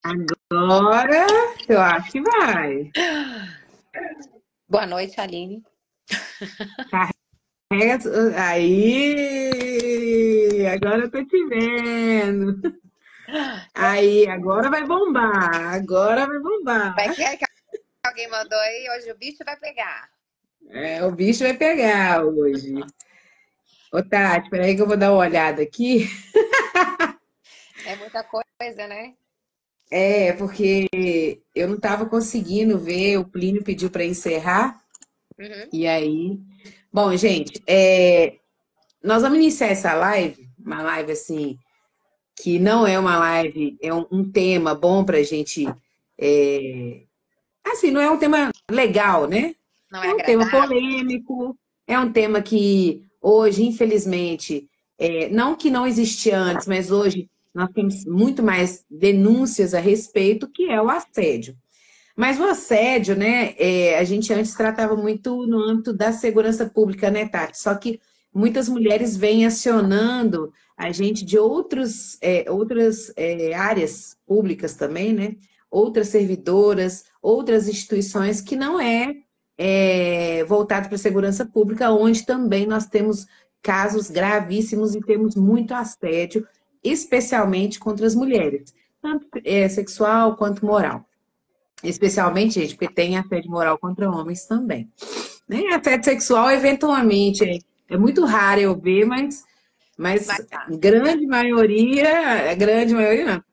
Agora eu acho que vai. Boa noite, Aline. Aí, agora eu tô te vendo. Aí, agora vai bombar. Agora vai bombar. Vai que é que alguém mandou aí, hoje o bicho vai pegar. É, o bicho vai pegar hoje. Ô, Tati, peraí que eu vou dar uma olhada aqui. É muita coisa, né? É, porque eu não tava conseguindo ver, o Plínio pediu para encerrar. Uhum. E aí. Bom, gente, nós vamos iniciar essa live, uma live assim, que não é uma live, é um tema bom para a gente. Assim, não é um tema legal, né? Não é É um tema agradável? polêmico, é um tema que hoje, infelizmente, não que não existia antes, mas hoje nós temos muito mais denúncias a respeito, que é o assédio. Mas o assédio, né, a gente antes tratava muito no âmbito da segurança pública, né, Tati? Só que muitas mulheres vêm acionando a gente de outras áreas públicas também, né? Outras servidoras, outras instituições que não voltado para a segurança pública, onde também nós temos casos gravíssimos e temos muito assédio, especialmente contra as mulheres, tanto sexual quanto moral. Especialmente, gente, porque tem assédio moral contra homens também. Né? Assédio sexual, eventualmente, é muito raro eu ver, mas Mas tá. grande maioria não.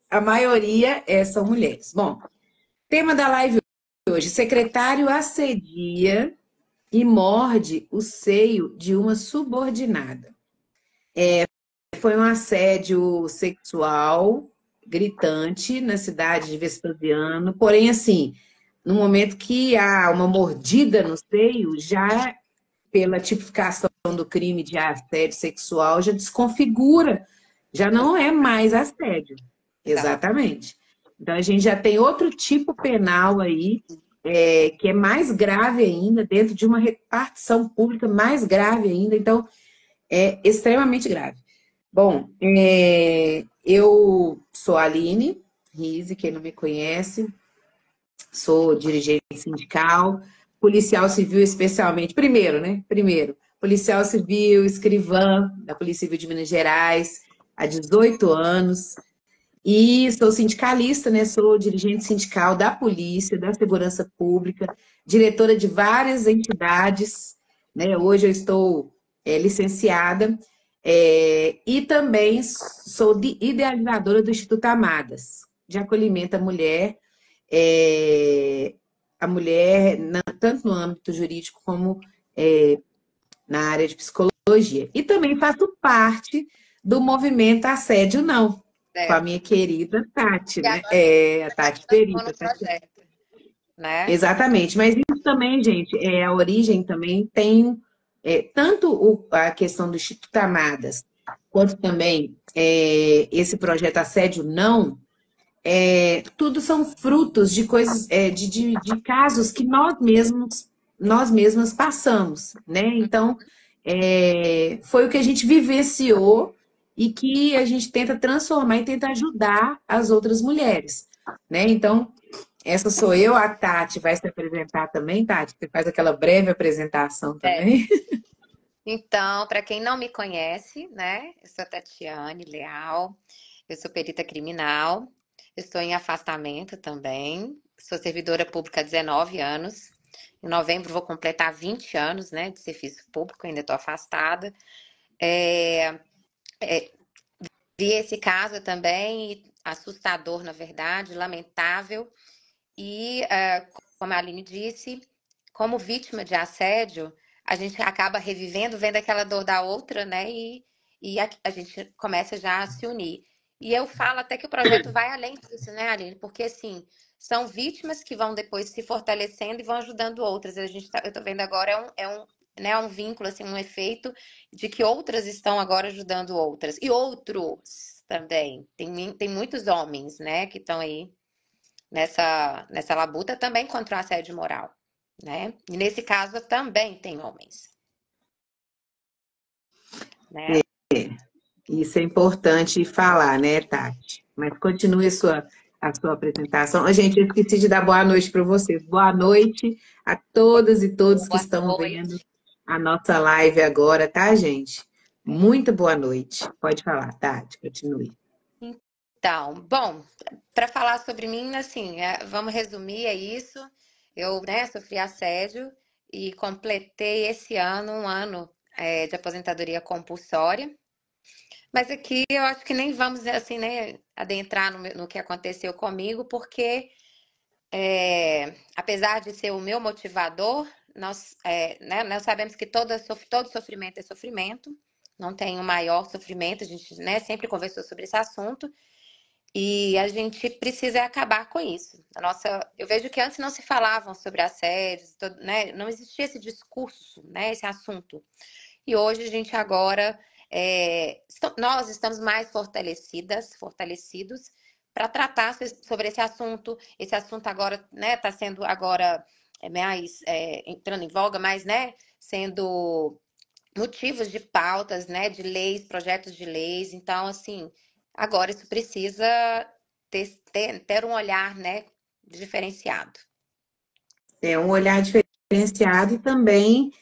A maioria são mulheres. Bom, tema da live hoje: secretário assedia e morde o seio de uma subordinada. Foi um assédio sexual gritante na cidade de Vespasiano, porém, assim, no momento que há uma mordida no seio, já pela tipificação do crime de assédio sexual, já desconfigura, já não é mais assédio. Exato. Exatamente. Então, a gente já tem outro tipo penal aí, que é mais grave ainda, dentro de uma repartição pública mais grave ainda, então, é extremamente grave. Bom, eu sou a Aline Rise, quem não me conhece, sou dirigente sindical, policial civil especialmente. Primeiro, né? Primeiro, policial civil, escrivã da Polícia Civil de Minas Gerais, há 18 anos. E sou sindicalista, né? Sou dirigente sindical da Polícia, da Segurança Pública, diretora de várias entidades, né? Hoje eu estou licenciada, e também sou idealizadora do Instituto Amadas, de acolhimento à mulher, é, tanto no âmbito jurídico como na área de psicologia. E também faço parte do movimento Assédio Não, com a Certo. minha querida Tati, E né? agora A está Tati participando Perita. do projeto, né? Exatamente. Mas isso também, gente, a origem também tem tanto a questão do Instituto Amadas, quanto também esse projeto Assédio Não, tudo são frutos de coisas, de casos que nós mesmas passamos, né? Então, foi o que a gente vivenciou e que a gente tenta transformar e tenta ajudar as outras mulheres, né? Então, essa sou eu, a Tati vai se apresentar também, Tati, você faz aquela breve apresentação É. também. Então, para quem não me conhece, né? Eu sou a Tatiane Leal, eu sou perita criminal, estou em afastamento também, sou servidora pública há 19 anos. Em novembro vou completar 20 anos, né, de serviço público, ainda estou afastada. É, Vi esse caso também, assustador, na verdade, lamentável. E, como a Aline disse, como vítima de assédio, a gente acaba revivendo, vendo aquela dor da outra, né? E a gente começa já a se unir. E eu falo até que o projeto vai além disso, né, Aline? Porque, assim, são vítimas que vão depois se fortalecendo e vão ajudando outras. Eu tô vendo agora, né, um vínculo, assim, um efeito de que outras estão agora ajudando outras. E outros também. Tem muitos homens, né, que estão aí nessa labuta também contra o assédio moral, né? E nesse caso também tem homens, né? Isso é importante falar, né, Tati? Mas continue a sua apresentação. Gente, eu esqueci de dar boa noite para vocês. Boa noite a todas e todos que Boa estão vendo noite. a nossa live agora, tá, gente? Muito boa noite. Pode falar, Tati, continue. Então, bom, para falar sobre mim, assim, vamos resumir, é isso. Eu, né, sofri assédio e completei esse ano um ano de aposentadoria compulsória. Mas aqui eu acho que nem vamos, assim, né, adentrar no que aconteceu comigo, porque apesar de ser o meu motivador, né, nós sabemos que todo sofrimento é sofrimento. Não tem o maior sofrimento, a gente, né, sempre conversou sobre esse assunto. E a gente precisa acabar com isso. Eu vejo que antes não se falavam sobre assédios, né? Não existia esse discurso, né? Esse assunto. E hoje a gente agora, nós estamos mais fortalecidos para tratar sobre esse assunto. Esse assunto agora, né? Está sendo agora mais entrando em voga, mais, né? Sendo motivos de pautas, né, de leis, projetos de leis. Então, assim, agora isso precisa ter um olhar, né, diferenciado. É um olhar diferenciado e também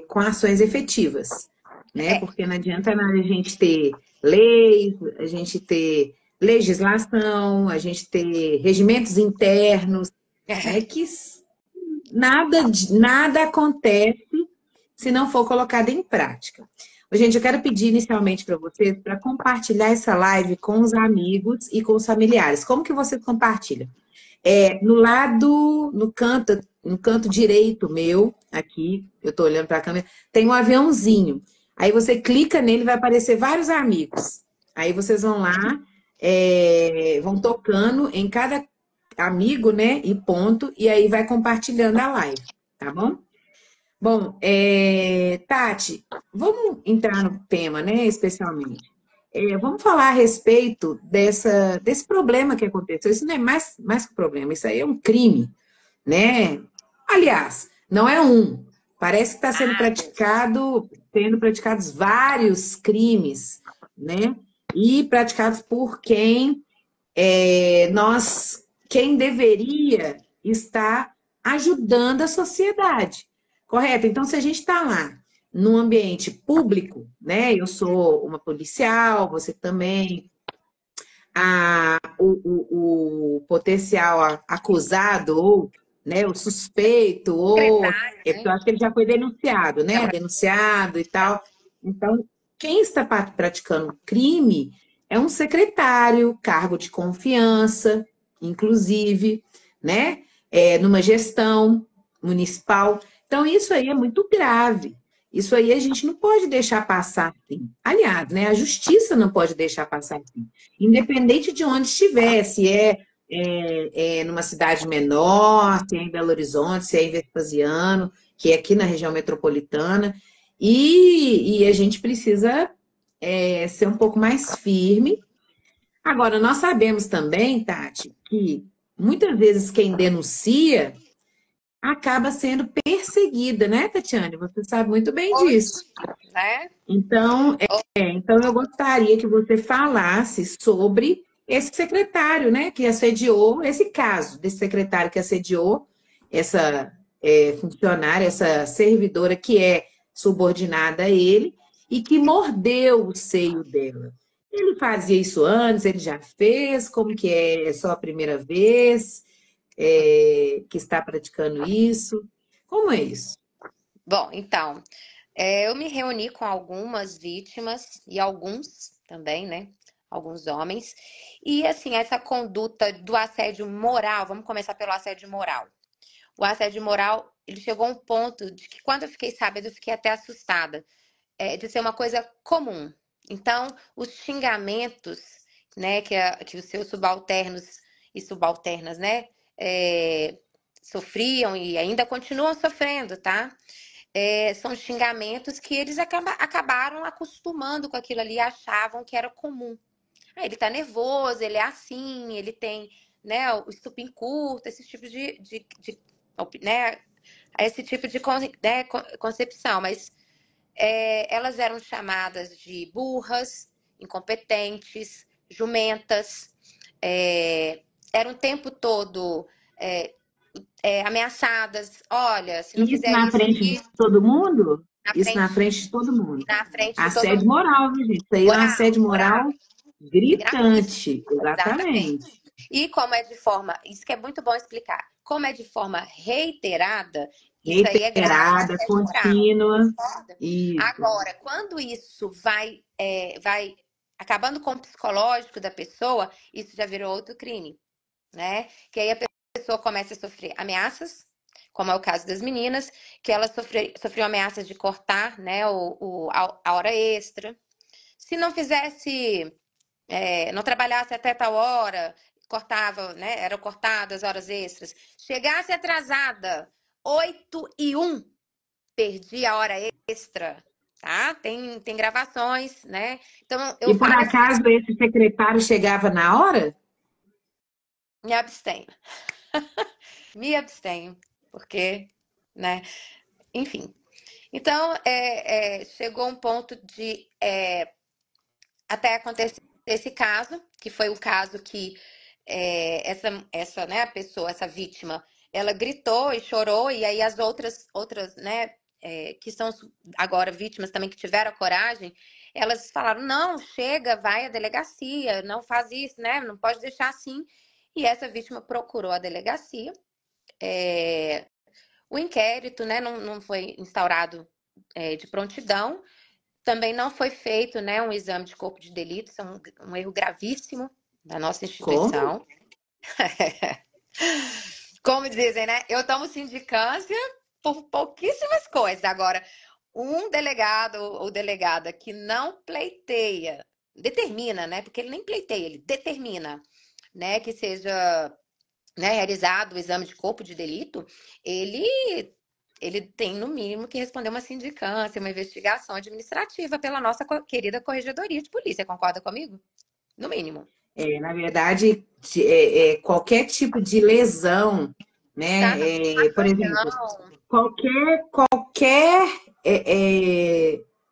com ações efetivas, né? É, Porque não adianta nada a gente ter leis, a gente ter legislação, a gente ter regimentos internos, né? Que nada acontece se não for colocado em prática. Gente, eu quero pedir inicialmente para vocês para compartilhar essa live com os amigos e com os familiares. Como que você compartilha? No canto direito meu, aqui, eu estou olhando para a câmera, tem um aviãozinho. Aí você clica nele, vai aparecer vários amigos. Aí vocês vão lá, vão tocando em cada amigo, né? E ponto, e aí vai compartilhando a live, tá bom? Bom, Tati, vamos entrar no tema, né, especialmente. Vamos falar a respeito desse problema que aconteceu. Isso não é mais que um problema, isso aí é um crime, né? Aliás, não é um. Parece que está sendo praticados vários crimes, né? E praticados por quem deveria estar ajudando a sociedade, correto? Então, se a gente está lá num ambiente público, né? Eu sou uma policial, você também, o potencial acusado ou, né, o suspeito, ou secretário, porque né? eu acho que ele já foi denunciado, né? Denunciado e tal. Então, quem está praticando crime é um secretário, cargo de confiança, inclusive, né? Numa gestão municipal. Então, isso aí é muito grave. Isso aí a gente não pode deixar passar assim. Aliás, né, a justiça não pode deixar passar assim. Independente de onde estiver, se numa cidade menor, se é em Belo Horizonte, se é em Vespasiano, que é aqui na região metropolitana, e a gente precisa ser um pouco mais firme. Agora, nós sabemos também, Tati, que muitas vezes quem denuncia acaba sendo perseguida, né, Tatiane? Você sabe muito bem disso. Hoje, né? Então eu gostaria que você falasse sobre esse secretário, né, que assediou, esse caso desse secretário que assediou essa funcionária, essa servidora que é subordinada a ele e que mordeu o seio dela. Ele fazia isso antes, ele já fez, como que é só a primeira vez que está praticando isso? Como é isso? Bom, então, eu me reuni com algumas vítimas e alguns também, né? Alguns homens. E, assim, essa conduta do assédio moral, vamos começar pelo assédio moral. O assédio moral, ele chegou a um ponto de que quando eu fiquei sabendo, eu fiquei até assustada, de ser uma coisa comum. Então, os xingamentos, né, que os seus subalternos e subalternas, né, sofriam e ainda continuam sofrendo, tá? São xingamentos que eles acabaram acostumando com aquilo ali, achavam que era comum. Ele tá nervoso, ele é assim, ele tem, né, o estupim curto, esse tipo né, esse tipo de né, concepção. Mas elas eram chamadas de burras, incompetentes, jumentas. Era um tempo todo é, ameaçadas. Olha, se não Isso fizer na isso, frente de isso, todo mundo? na Isso na frente, frente de todo mundo. na frente de todo Assédio mundo. moral, viu, gente? Isso aí é um Moral, assédio moral. moral Gravíssimo. gritante. Exatamente. Exatamente. E como é de forma, isso que é muito bom explicar, como é de forma reiterada, isso aí é grave, é Reiterada, assédio moral. contínua. Concorda? Isso. Agora, quando isso vai acabando com o psicológico da pessoa, isso já virou outro crime, né? Que aí a pessoa começa a sofrer ameaças, como é o caso das meninas, que elas sofriam ameaças de cortar, né, a hora extra. Se não fizesse não trabalhasse até tal hora, cortava, né? Eram cortadas horas extras. Chegasse atrasada, 8h01, perdi a hora extra, tá? Tem gravações, né? Então, eu E por falo assim, acaso esse secretário chegava na hora? me abstenho. Me abstenho, porque, né? Enfim. Então, chegou um ponto de até acontecer esse caso, que foi o caso que essa né, pessoa, essa vítima, ela gritou e chorou, e aí as outras né, que são agora vítimas também que tiveram a coragem, elas falaram, não, chega, vai à delegacia, não faz isso, né? Não pode deixar assim. E essa vítima procurou a delegacia. O inquérito, né, não foi instaurado de prontidão, também não foi feito, né, um exame de corpo de delito, isso é um erro gravíssimo da nossa Como? instituição. Como dizem, né? Eu tomo sindicância por pouquíssimas coisas. Agora, um delegado ou delegada que não pleiteia, determina, né? Porque ele nem pleiteia, ele determina, né, que seja, né, realizado o exame de corpo de delito, ele tem, no mínimo, que responder uma sindicância, uma investigação administrativa pela nossa querida Corregedoria de Polícia. Concorda comigo? No mínimo. Na verdade, qualquer tipo de lesão, Tá? né? Por exemplo, Não, qualquer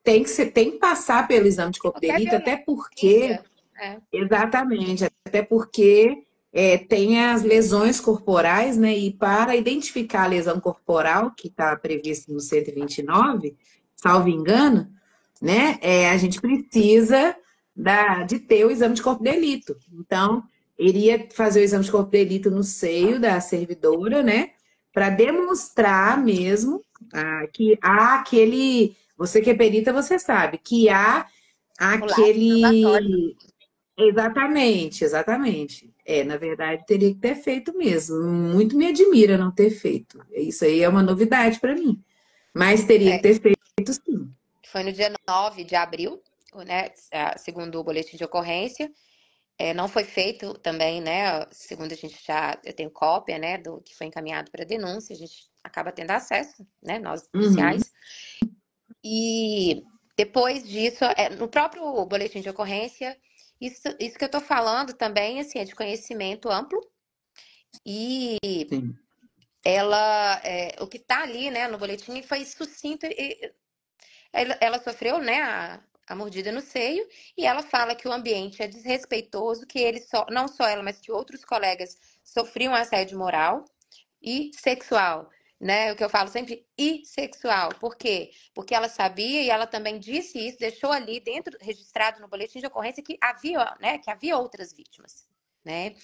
tem que passar pelo exame de corpo de qualquer delito, até porque, violência. É. exatamente, até porque tem as lesões corporais, né? E para identificar a lesão corporal, que está previsto no 129, salvo engano, né? A gente precisa de ter o exame de corpo de delito. Então, iria fazer o exame de corpo de delito no seio da servidora, né? Para demonstrar mesmo que há aquele. Você que é perita, você sabe que há O lado probatório. aquele. Exatamente, exatamente. Na verdade, teria que ter feito mesmo. Muito me admira não ter feito. Isso aí é uma novidade para mim. Mas teria que É, ter feito sim. foi no dia 9 de abril, né? Segundo o boletim de ocorrência. Não foi feito também, né? Segundo a gente eu tenho cópia, né? Do que foi encaminhado para denúncia, a gente acaba tendo acesso, né? Nós Uhum. policiais. E depois disso, no próprio boletim de ocorrência, isso que eu estou falando também, assim, é de conhecimento amplo. E Sim. o que está ali, né, no boletim foi sucinto. Ela sofreu, né, a mordida no seio, e ela fala que o ambiente é desrespeitoso, que não só ela, mas que outros colegas sofriam assédio moral e sexual, né? O que eu falo sempre, e sexual. Por quê? Porque ela sabia e ela também disse isso, deixou ali dentro, registrado no boletim de ocorrência, que havia, né, que havia outras vítimas, né?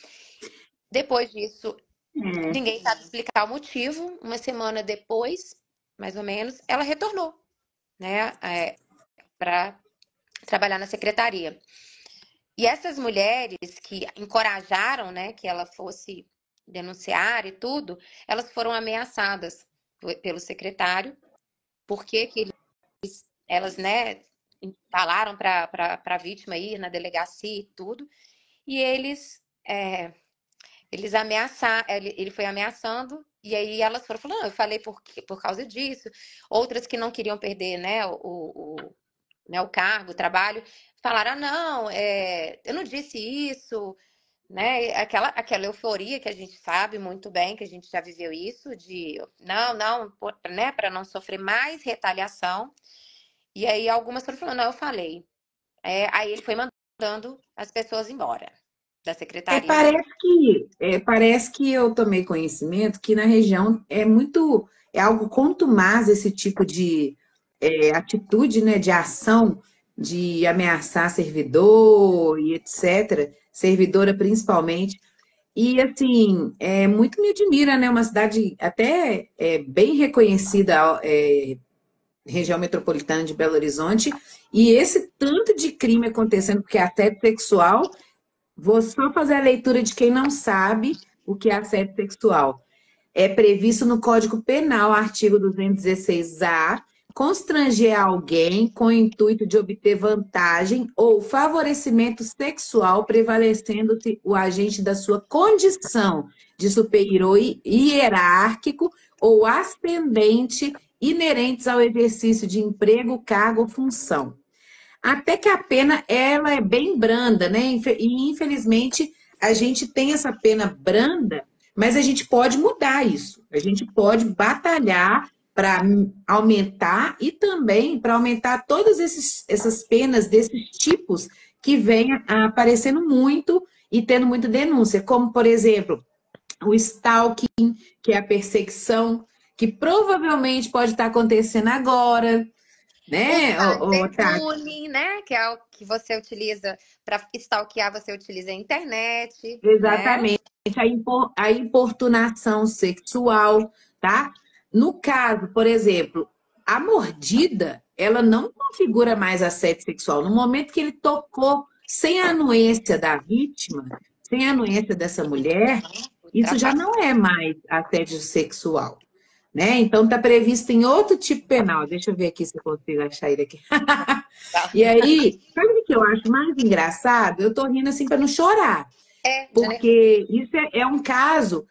Depois disso, É. ninguém sabe explicar o motivo. Uma semana depois, mais ou menos, ela retornou, né, para trabalhar na secretaria. E essas mulheres que encorajaram, né, que ela fosse denunciar e tudo, elas foram ameaçadas pelo secretário, porque que elas, né, falaram para a vítima ir na delegacia e tudo, e eles ameaçaram, ele foi ameaçando, e aí elas foram falando, não, eu falei por causa disso, outras que não queriam perder, né, né, o cargo, o trabalho, falaram, ah, não, eu não disse isso, né? Aquela euforia que a gente sabe muito bem, que a gente já viveu isso, de não, né, para não sofrer mais retaliação. E aí algumas foram falando, não, eu falei. Aí ele foi mandando as pessoas embora. da secretaria mesmo. Parece que eu tomei conhecimento que na região é algo contumaz esse tipo de atitude, né, de ação, de ameaçar servidor e etc., servidora principalmente. E assim, muito me admira, né? Uma cidade até bem reconhecida, região metropolitana de Belo Horizonte, e esse tanto de crime acontecendo, porque é assédio sexual. Vou só fazer a leitura de quem não sabe o que é assédio sexual. É previsto no Código Penal, artigo 216-A, constranger alguém com o intuito de obter vantagem ou favorecimento sexual, prevalecendo-se o agente da sua condição de superior hierárquico ou ascendente inerentes ao exercício de emprego, cargo ou função. Até que a pena ela é bem branda, né? E infelizmente a gente tem essa pena branda, mas a gente pode mudar isso. A gente pode batalhar para aumentar e também para aumentar todas essas penas desses tipos que vêm aparecendo muito e tendo muita denúncia, como por exemplo o stalking, que é a perseguição, que provavelmente pode estar acontecendo agora, O né, Tati? cyberbullying, né? Que é o que você utiliza para stalkear, você utiliza a internet, né? Exatamente, a importunação sexual, tá? No caso, por exemplo, a mordida, ela não configura mais assédio sexual. No momento que ele tocou sem a anuência da vítima, sem a anuência dessa mulher, isso já não Ultrapassar. é mais assédio sexual, né? Então está previsto em outro tipo penal. Deixa eu ver aqui se eu consigo achar ele aqui. E aí, sabe o que eu acho mais engraçado? Eu tô rindo assim para não chorar. É, Porque isso é um caso,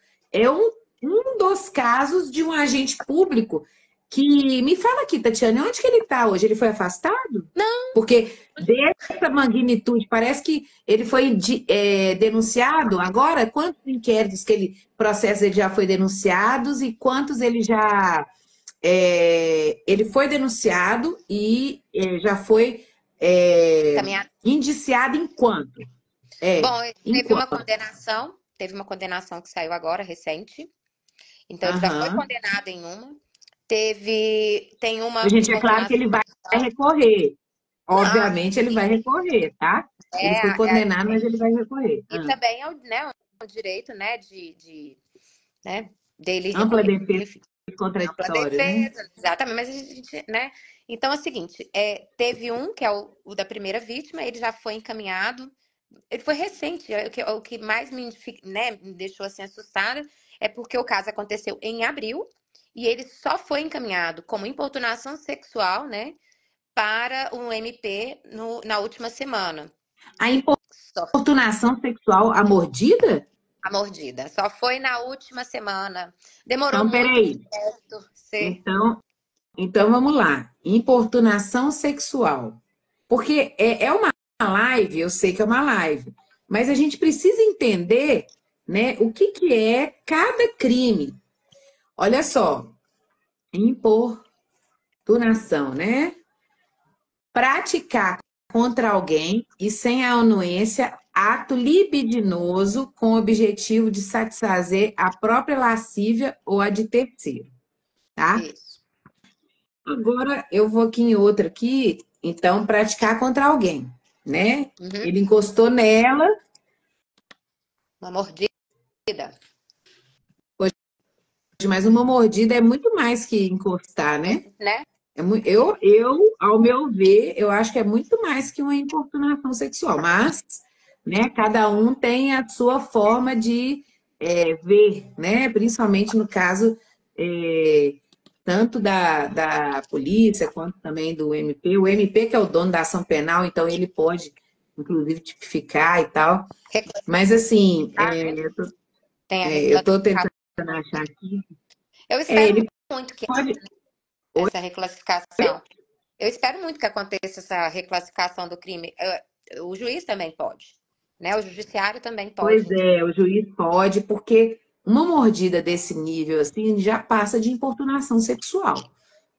um dos casos de um agente público que me fala aqui, Tatiane, onde que ele está hoje? Ele foi afastado? não, Porque dessa magnitude, parece que ele foi denunciado agora. Quantos inquéritos que processos ele já foi denunciados e quantos ele foi denunciado e já foi caminhar. indiciado em quanto? Bom, Em quanto? teve uma condenação que saiu agora, recente. Então ele já foi Aham. condenado em uma. Tem uma Gente, é claro que importunação ele vai sexual. recorrer. Ah, Obviamente, ele vai recorrer, tá? Ele foi condenado, mas ele vai recorrer. e também é o, né, o direito, né, né, dele Ampla recorrer. defesa Enfim, ampla contraditória, né? defesa, exatamente. Mas a gente, né? Então é o seguinte, teve um que é o da primeira vítima, ele já foi encaminhado. Ele foi recente. O que mais né, me deixou assim assustada é porque o caso aconteceu em abril e ele só foi encaminhado como importunação sexual, né, para o MP na última semana. A Só importunação sexual, a mordida? a mordida. Só foi na última semana. Demorou Então, muito peraí. certo ser. Então, então vamos lá. Importunação sexual. Porque é uma live, eu sei que é uma live, mas a gente precisa entender, né, o que que é cada crime. Olha só, importunação, né? Praticar contra alguém e sem a anuência ato libidinoso com o objetivo de satisfazer a própria lascívia ou a de terceiro, tá? Isso. Agora eu vou aqui em outra aqui, então praticar contra alguém, né? Uhum. Ele encostou nela, Uma mordida. mas uma mordida é muito mais que encostar, né? Né? Ao meu ver, eu acho que é muito mais que uma importunação sexual, mas, né, cada um tem a sua forma de ver, né? Principalmente no caso tanto da polícia quanto também do MP. O MP que é o dono da ação penal, então ele pode, inclusive, tipificar e tal. Mas assim, Reclassificar, né? Tem a eu estou reclassificação. tentando achar aqui. Eu espero Ele muito que pode. essa reclassificação. Eu espero muito que aconteça essa reclassificação do crime. O juiz também pode, né? O judiciário também Pois pode. é, o juiz pode, porque uma mordida desse nível assim já passa de importunação sexual,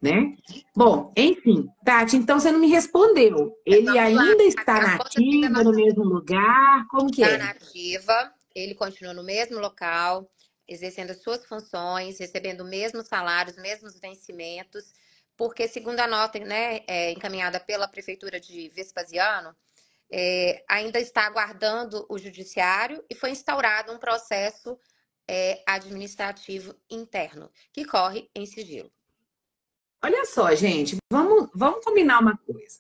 né? Bom, enfim, Tati, então você não me respondeu. Ele Vamos lá. ainda está A na conta fica ativa, no mesmo lugar? Como que tá é? na ativa, ele continua no mesmo local, exercendo as suas funções, recebendo o mesmo salário, os mesmos vencimentos, porque segundo a nota, né, encaminhada pela Prefeitura de Vespasiano, ainda está aguardando o judiciário e foi instaurado um processo administrativo interno, que corre em sigilo. Olha só, gente, vamos combinar uma coisa.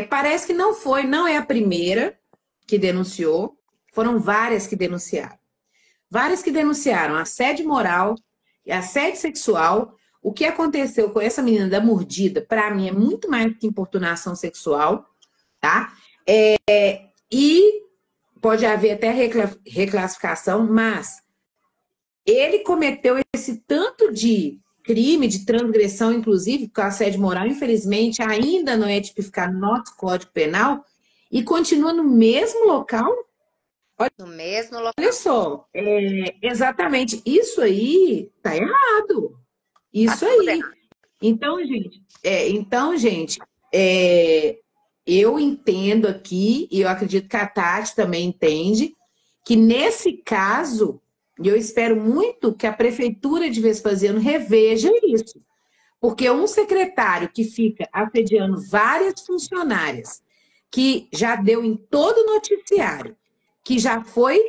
Parece que não é a primeira que denunciou, foram várias que denunciaram. Várias que denunciaram assédio moral e assédio sexual. O que aconteceu com essa menina da mordida, para mim, é muito mais que importunação sexual, tá? E pode haver até reclassificação, mas ele cometeu esse tanto de crime, de transgressão, inclusive, com assédio moral, infelizmente, ainda não é tipificado no nosso Código Penal, e continua no mesmo local. No mesmo local. Olha só, exatamente, isso aí tá errado. Tá Isso tudo aí. errado. Então, gente, eu entendo aqui, e eu acredito que a Tati também entende, que nesse caso, e eu espero muito que a Prefeitura de Vespasiano reveja isso. Porque um secretário que fica assediando várias funcionárias, que já deu em todo o noticiário, que já foi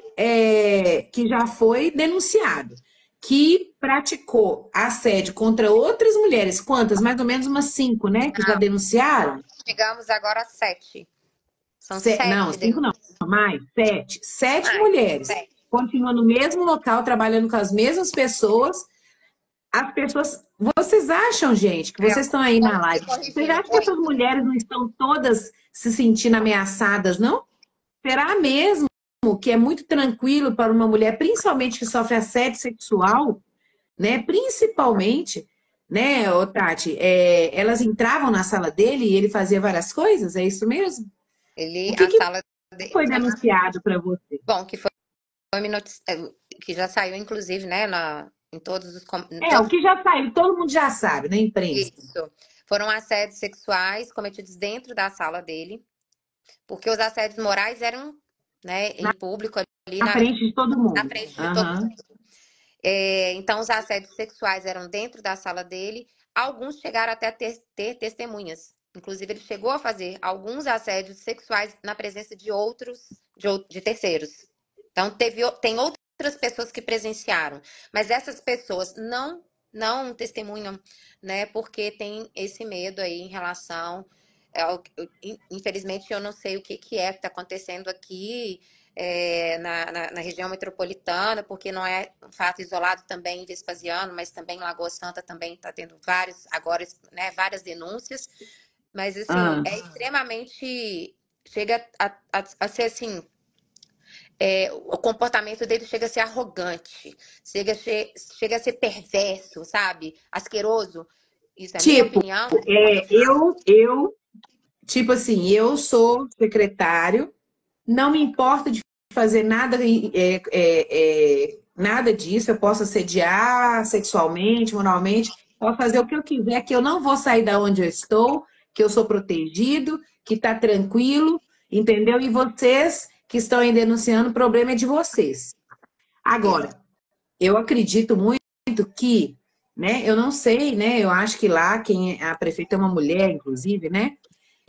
denunciado, que praticou assédio contra outras mulheres, quantas? Mais ou menos umas 5, né? Que já denunciaram. Chegamos agora a 7. São Não, 7 5 não, denúncias. mais, 7. 7 Mais, mulheres. 7. Continuam no mesmo local, trabalhando com as mesmas pessoas. As pessoas. Vocês acham, gente, que vocês estão aí na live? Vocês Corrigindo, acham que essas 8. mulheres não estão todas se sentindo ameaçadas, não? Será mesmo que é muito tranquilo para uma mulher, principalmente que sofre assédio sexual, né? Principalmente, né, ô Tati, elas entravam na sala dele e ele fazia várias coisas? É isso mesmo? O que A que sala dele. foi denunciado para você? Bom, que já saiu, inclusive, né, em todos os. Em todos, O que já saiu, todo mundo já sabe, na imprensa. isso. Foram assédios sexuais cometidos dentro da sala dele, porque os assédios morais eram, né, em público ali Na frente de todo na mundo. frente de todo Aham. mundo. Então, os assédios sexuais eram dentro da sala dele. Alguns chegaram até a ter testemunhas. Inclusive, ele chegou a fazer alguns assédios sexuais na presença de outros, de terceiros. Então, tem outras pessoas que presenciaram. Mas essas pessoas não testemunham, né? Porque tem esse medo aí em relação. Infelizmente, eu não sei o que está acontecendo aqui na região metropolitana, porque não é um fato isolado também em Vespasiano, mas também em Lagoa Santa também está tendo várias denúncias. Mas, assim, é extremamente... Chega a ser, assim... o comportamento dele chega a ser arrogante, chega a ser perverso, sabe? Asqueroso. Isso é minha Tipo, opinião. tipo assim, eu sou secretário, não me importa de fazer nada, nada disso, eu posso assediar sexualmente, moralmente, posso fazer o que eu quiser, que eu não vou sair da onde eu estou, que eu sou protegido, que está tranquilo, entendeu? E vocês que estão aí denunciando, o problema é de vocês. Agora, eu acredito muito que, né, eu não sei, né, eu acho que lá a prefeita é uma mulher, inclusive, né?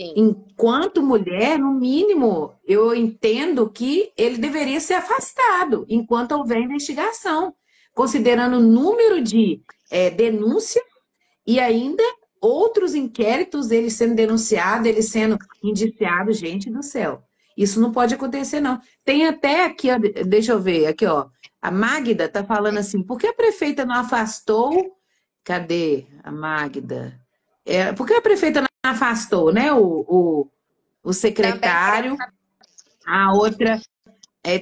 Sim. Enquanto mulher, no mínimo, eu entendo que ele deveria ser afastado enquanto houver investigação, considerando o número de denúncias e ainda outros inquéritos dele sendo denunciado, ele sendo indiciado, gente do céu. Isso não pode acontecer, não. Tem até aqui, ó, deixa eu ver, aqui, ó. A Magda está falando assim, por que a prefeita não afastou? Cadê a Magda? Por que a prefeita não afastou, né? O Também queremos secretário. saber. A outra,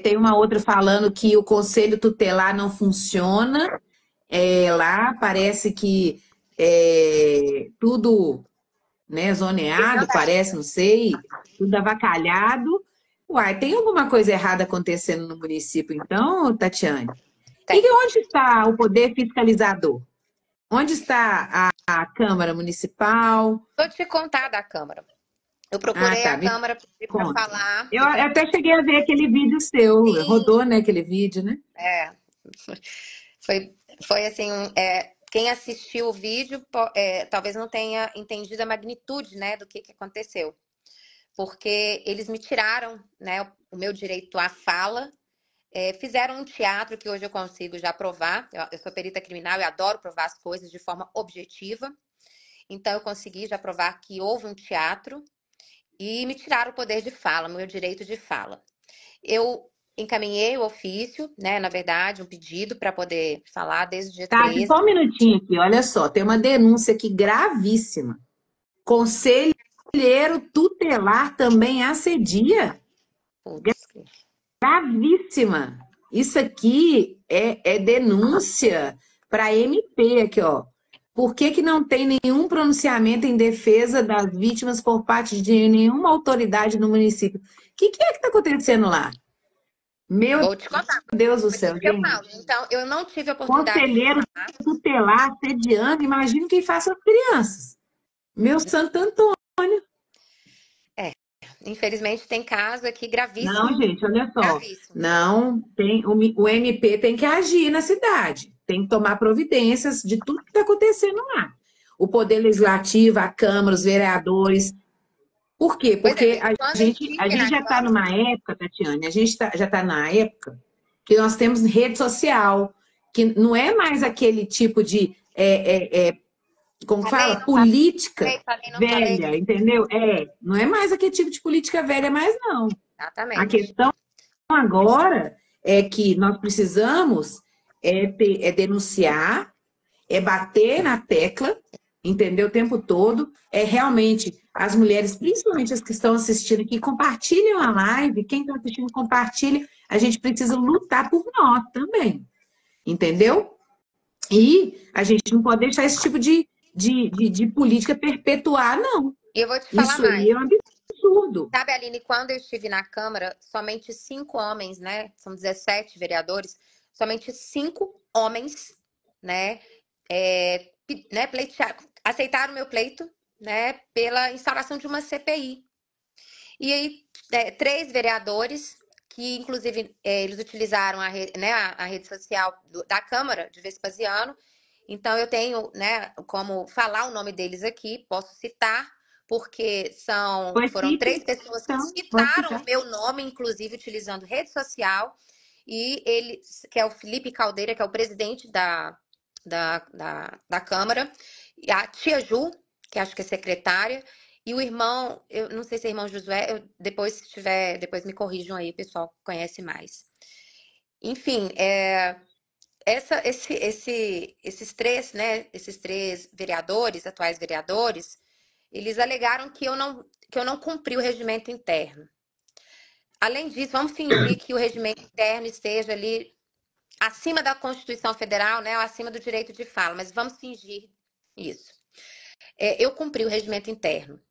tem uma outra falando que o conselho tutelar não funciona. Lá parece que tudo, né, zoneado, parece, não sei, tudo avacalhado. Uai, tem alguma coisa errada acontecendo no município, então, Tatiane? Tem. Onde está o poder fiscalizador? Onde está a Câmara Municipal? Vou te contar da Câmara. Eu Ah, procurei a tá, me Câmara para conta. falar. Eu até cheguei a ver aquele vídeo seu, Sim, rodou, né, aquele vídeo, né? é, foi, foi assim, quem assistiu o vídeo talvez não tenha entendido a magnitude, né, do que aconteceu. Porque eles me tiraram, né, o meu direito à fala, fizeram um teatro que hoje eu consigo já provar. Eu sou perita criminal e adoro provar as coisas de forma objetiva. Então eu consegui já provar que houve um teatro e me tiraram o poder de fala, o meu direito de fala. Eu encaminhei o ofício, né, na verdade, um pedido para poder falar desde o dia Tati, 13. só um minutinho aqui, olha só, tem uma denúncia aqui gravíssima. Conselheiro tutelar também assedia? Putz, Gravíssima. Isso aqui é denúncia para MP aqui, ó. Por que que não tem nenhum pronunciamento em defesa das vítimas por parte de nenhuma autoridade no município? O que é que está acontecendo lá? Meu vou te contar. Deus do Por isso céu, que eu falo. gente. Então, eu não tive a oportunidade de Conselheiro falar. tutelar, assediando, imagina quem faz as crianças. Meu Santo Antônio. É, infelizmente tem caso aqui Não, gravíssimo, gente, olha só. gravíssimo. Não, o MP tem que agir na cidade, tem que tomar providências de tudo que está acontecendo lá. O Poder Legislativo, a Câmara, os vereadores. Por quê? Pois é, Porque mas quando eu a estive gente na já está Câmara, numa época, Tatiane, já está na época que nós temos rede social, que não é mais aquele tipo de, como falei, fala, não falei, política falei, não falei. velha, entendeu? Não é mais aquele tipo de política velha mais, não. A Exatamente. questão agora é que nós precisamos denunciar, bater na tecla, entendeu? O tempo todo, realmente as mulheres, principalmente as que estão assistindo aqui, compartilham a live, quem está assistindo compartilha, a gente precisa lutar por nós também, entendeu? E a gente não pode deixar esse tipo de política perpetuar, não. E eu vou te falar Isso aí mais. é um absurdo. Sabe, Aline, quando eu estive na Câmara, somente 5 homens, né? São 17 vereadores, somente 5 homens, né? Aceitaram o meu pleito, né? Pela instauração de uma CPI. E aí, 3 vereadores, que inclusive eles utilizaram a rede social da Câmara de Vespasiano. Então, eu tenho, né, como falar o nome deles aqui, posso citar, porque Pois foram cite, 3 pessoas que então, pode citaram o citar. meu nome, inclusive utilizando rede social, e ele, que é o Felipe Caldeira, que é o presidente da Câmara, e a tia Ju, que acho que é secretária, e o irmão, eu não sei se é irmão Josué, depois se tiver, depois me corrijam aí, o pessoal que conhece mais. Enfim, esses três, né, esses 3 vereadores, atuais vereadores, eles alegaram que eu não cumpri o regimento interno. Além disso, vamos fingir que o regimento interno esteja ali acima da Constituição Federal, né, ou acima do direito de fala, mas vamos fingir isso. Eu cumpri o regimento interno.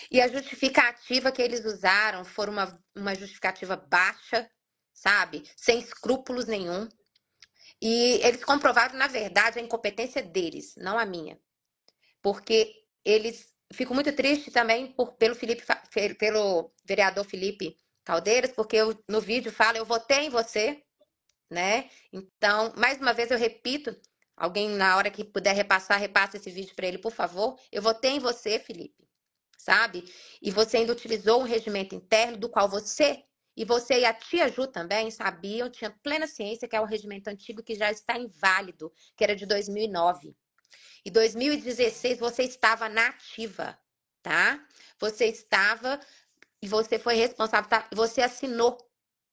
E a justificativa que eles usaram foi uma justificativa baixa, sabe? Sem escrúpulos nenhum. E eles comprovaram, na verdade, a incompetência deles, não a minha. Porque eles. Fico muito triste também pelo vereador Felipe Caldeiras, porque eu, no vídeo fala, eu votei em você, né? Então, mais uma vez eu repito, alguém na hora que puder repassar, repassa esse vídeo para ele, por favor. Eu votei em você, Felipe, sabe? E você ainda utilizou um regimento interno do qual você e a tia Ju também sabiam, tinha plena ciência que é um regimento antigo que já está inválido, que era de 2009. E 2016 você estava na ativa, tá? Você estava e você foi responsável, tá? Você assinou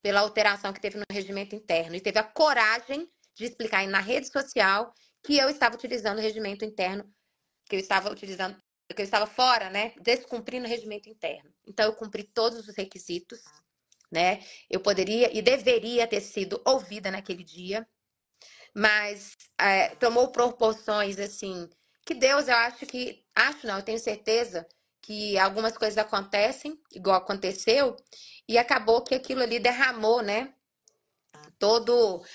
pela alteração que teve no regimento interno e teve a coragem de explicar aí na rede social que eu estava utilizando o regimento interno, que eu estava utilizando, que eu estava fora, né? Descumprindo o regimento interno. Então eu cumpri todos os requisitos, né? Eu poderia e deveria ter sido ouvida naquele dia, mas tomou proporções assim que Deus, eu acho não, eu tenho certeza que algumas coisas acontecem, igual aconteceu, e acabou que aquilo ali derramou, né?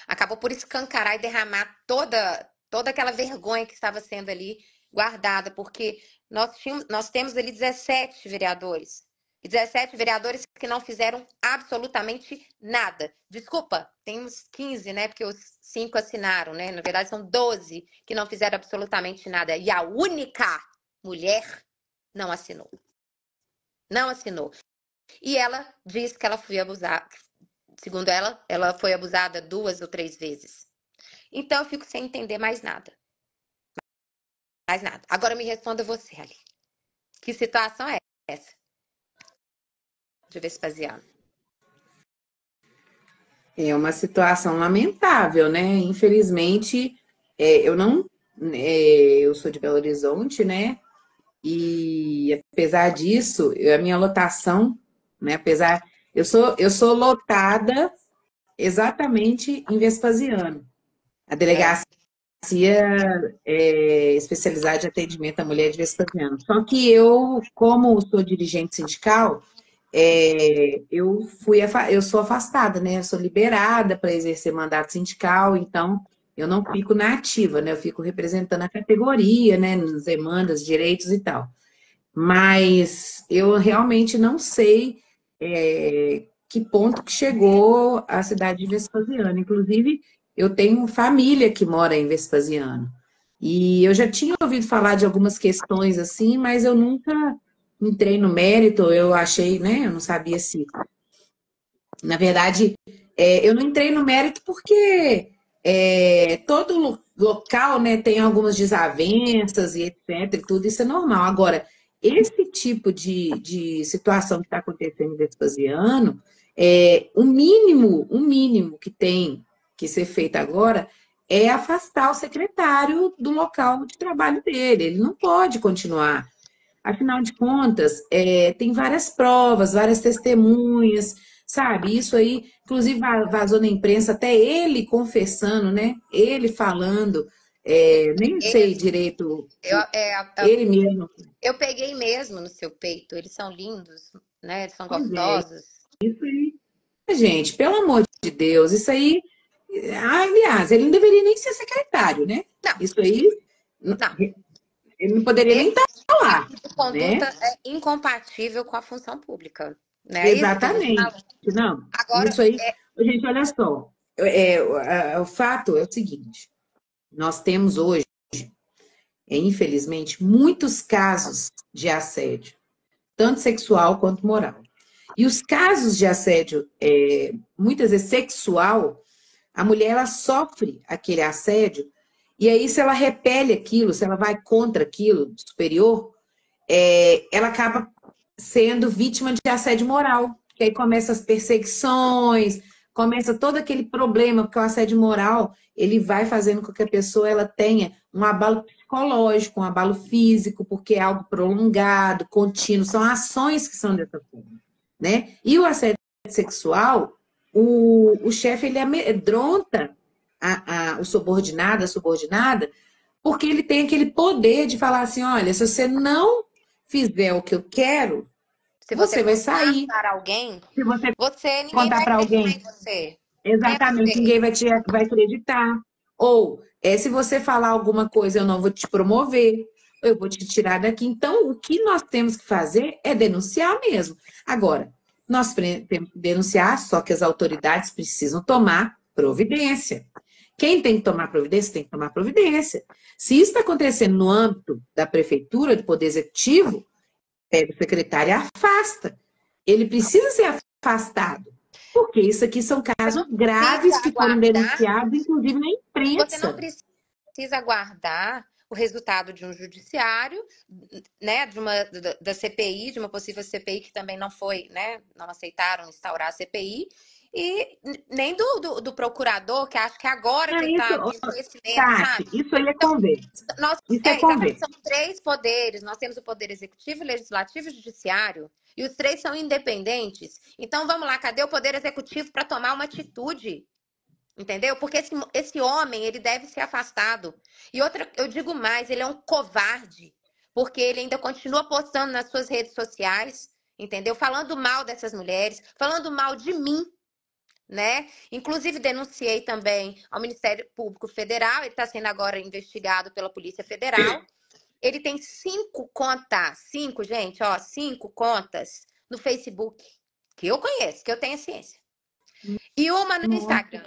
Acabou por escancarar e derramar toda aquela vergonha que estava sendo ali guardada, porque nós temos ali 17 vereadores. E 17 vereadores que não fizeram absolutamente nada. Desculpa, temos 15, né? Porque os 5 assinaram, né? Na verdade, são 12 que não fizeram absolutamente nada. E a única mulher não assinou. Não assinou. E ela diz que ela foi abusada. Segundo ela foi abusada 2 ou 3 vezes. Então, eu fico sem entender mais nada. Mais nada. Agora me responda você, Ali. Que situação é essa de Vespasiano? É uma situação lamentável, né? Infelizmente, eu não, eu sou de Belo Horizonte, né? E apesar disso, a minha lotação, né? Eu sou lotada exatamente em Vespasiano. A É. delegacia especializada de atendimento à mulher de Vespasiano. Só que eu, como sou dirigente sindical, eu sou afastada, né? Eu sou liberada para exercer mandato sindical, então eu não fico na ativa, né? Eu fico representando a categoria, né? Nas demandas, direitos e tal. Mas eu realmente não sei que ponto que chegou a cidade de Vespasiano. Inclusive, eu tenho família que mora em Vespasiano. E eu já tinha ouvido falar de algumas questões assim, mas eu nunca entrei no mérito, eu achei, né? Eu não sabia se. Na verdade, eu não entrei no mérito porque todo local, né, tem algumas desavenças e etc. E tudo isso é normal. Agora, esse tipo de situação que está acontecendo em Vespasiano, o mínimo que tem que ser feito agora é afastar o secretário do local de trabalho dele. Ele não pode continuar. Afinal de contas, tem várias provas, várias testemunhas, sabe? Isso aí, inclusive, vazou na imprensa, até ele confessando, né? Ele falando, nem sei Mesmo. direito, Eu, é, ele mesmo. eu peguei mesmo no seu peito. Eles são lindos, né? Eles são Pois é, gostosos. isso aí. Gente, pelo amor de Deus, isso aí. Aliás, ele não deveria nem ser secretário, né? Não, Isso aí, não. ele não poderia nem estar Esse lá, tipo de conduta né? é incompatível com a função pública. Né? É isso que a gente Exatamente. fala. Não, Agora, isso aí. Gente, olha só. O fato é o seguinte: nós temos hoje, infelizmente, muitos casos de assédio, tanto sexual quanto moral. E os casos de assédio, muitas vezes sexual, a mulher ela sofre aquele assédio, e aí, se ela repele aquilo, se ela vai contra aquilo superior, ela acaba sendo vítima de assédio moral. Que aí começa as perseguições, começa todo aquele problema, porque o assédio moral, ele vai fazendo com que a pessoa ela tenha um abalo psicológico, um abalo físico, porque é algo prolongado, contínuo, são ações que são dessa forma, né? E o assédio sexual, o chefe, ele amedronta o subordinado, a subordinada, porque ele tem aquele poder de falar assim, olha, se você não fizer o que eu quero, se você você vai contar sair. para alguém, Se você ninguém contar vai para acreditar alguém, em você. Quem vai exatamente, crer? ninguém vai acreditar. Ou, se você falar alguma coisa, eu não vou te promover, eu vou te tirar daqui. Então, o que nós temos que fazer é denunciar mesmo. Agora, nós temos que denunciar, só que as autoridades precisam tomar providência. Quem tem que tomar providência, tem que tomar providência. Se isso está acontecendo no âmbito da prefeitura, do Poder Executivo, pega o secretário e afasta. Ele precisa ser afastado. Porque isso aqui são casos Precisa graves que foram aguardar. denunciados, inclusive na Você não imprensa. precisa aguardar o resultado de um judiciário, né, da CPI, de uma possível CPI que também não foi, né, não aceitaram instaurar a CPI, e nem do procurador, que acho que agora que É ele isso, está de conhecimento, sabe? Tati, isso aí é Então, conversa. Isso é exatamente, conversa. são 3 poderes. Nós temos o poder executivo, legislativo e judiciário, e os 3 são independentes. Então, vamos lá, cadê o poder executivo para tomar uma atitude? Entendeu? Porque esse homem, ele deve ser afastado. E outra, eu digo mais, ele é um covarde, porque ele ainda continua postando nas suas redes sociais, entendeu? Falando mal dessas mulheres, falando mal de mim, né? Inclusive denunciei também ao Ministério Público Federal, ele está sendo agora investigado pela Polícia Federal. Ele tem 5 contas, 5, gente, ó, 5 contas no Facebook, que eu conheço, que eu tenho ciência. E uma no Instagram.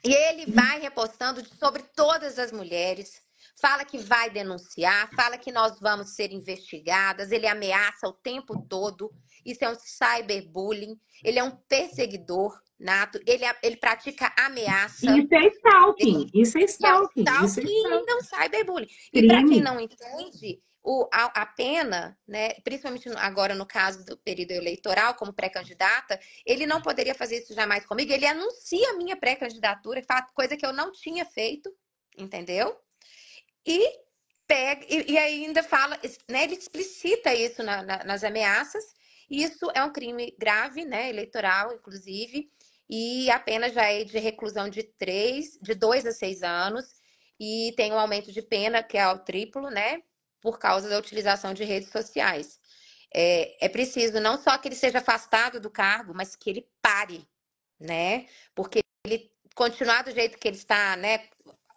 E ele vai repostando sobre todas as mulheres, fala que vai denunciar, fala que nós vamos ser investigadas, ele ameaça o tempo todo. Isso é um cyberbullying, ele é um perseguidor nato, ele pratica ameaça. Isso é stalking, isso é stalking. E é um Isso é stalking, não cyberbullying. E crime. para quem não entende, a pena, né, principalmente agora no caso do período eleitoral, como pré-candidata, ele não poderia fazer isso jamais comigo. Ele anuncia a minha pré-candidatura, coisa que eu não tinha feito, entendeu? E pega e ainda fala, né, ele explicita isso nas ameaças. Isso é um crime grave, né, eleitoral, inclusive, e a pena já é de reclusão de 2 a 6 anos, e tem um aumento de pena, que é ao triplo, né, por causa da utilização de redes sociais. É preciso não só que ele seja afastado do cargo, mas que ele pare, né, porque ele continuar do jeito que ele está, né,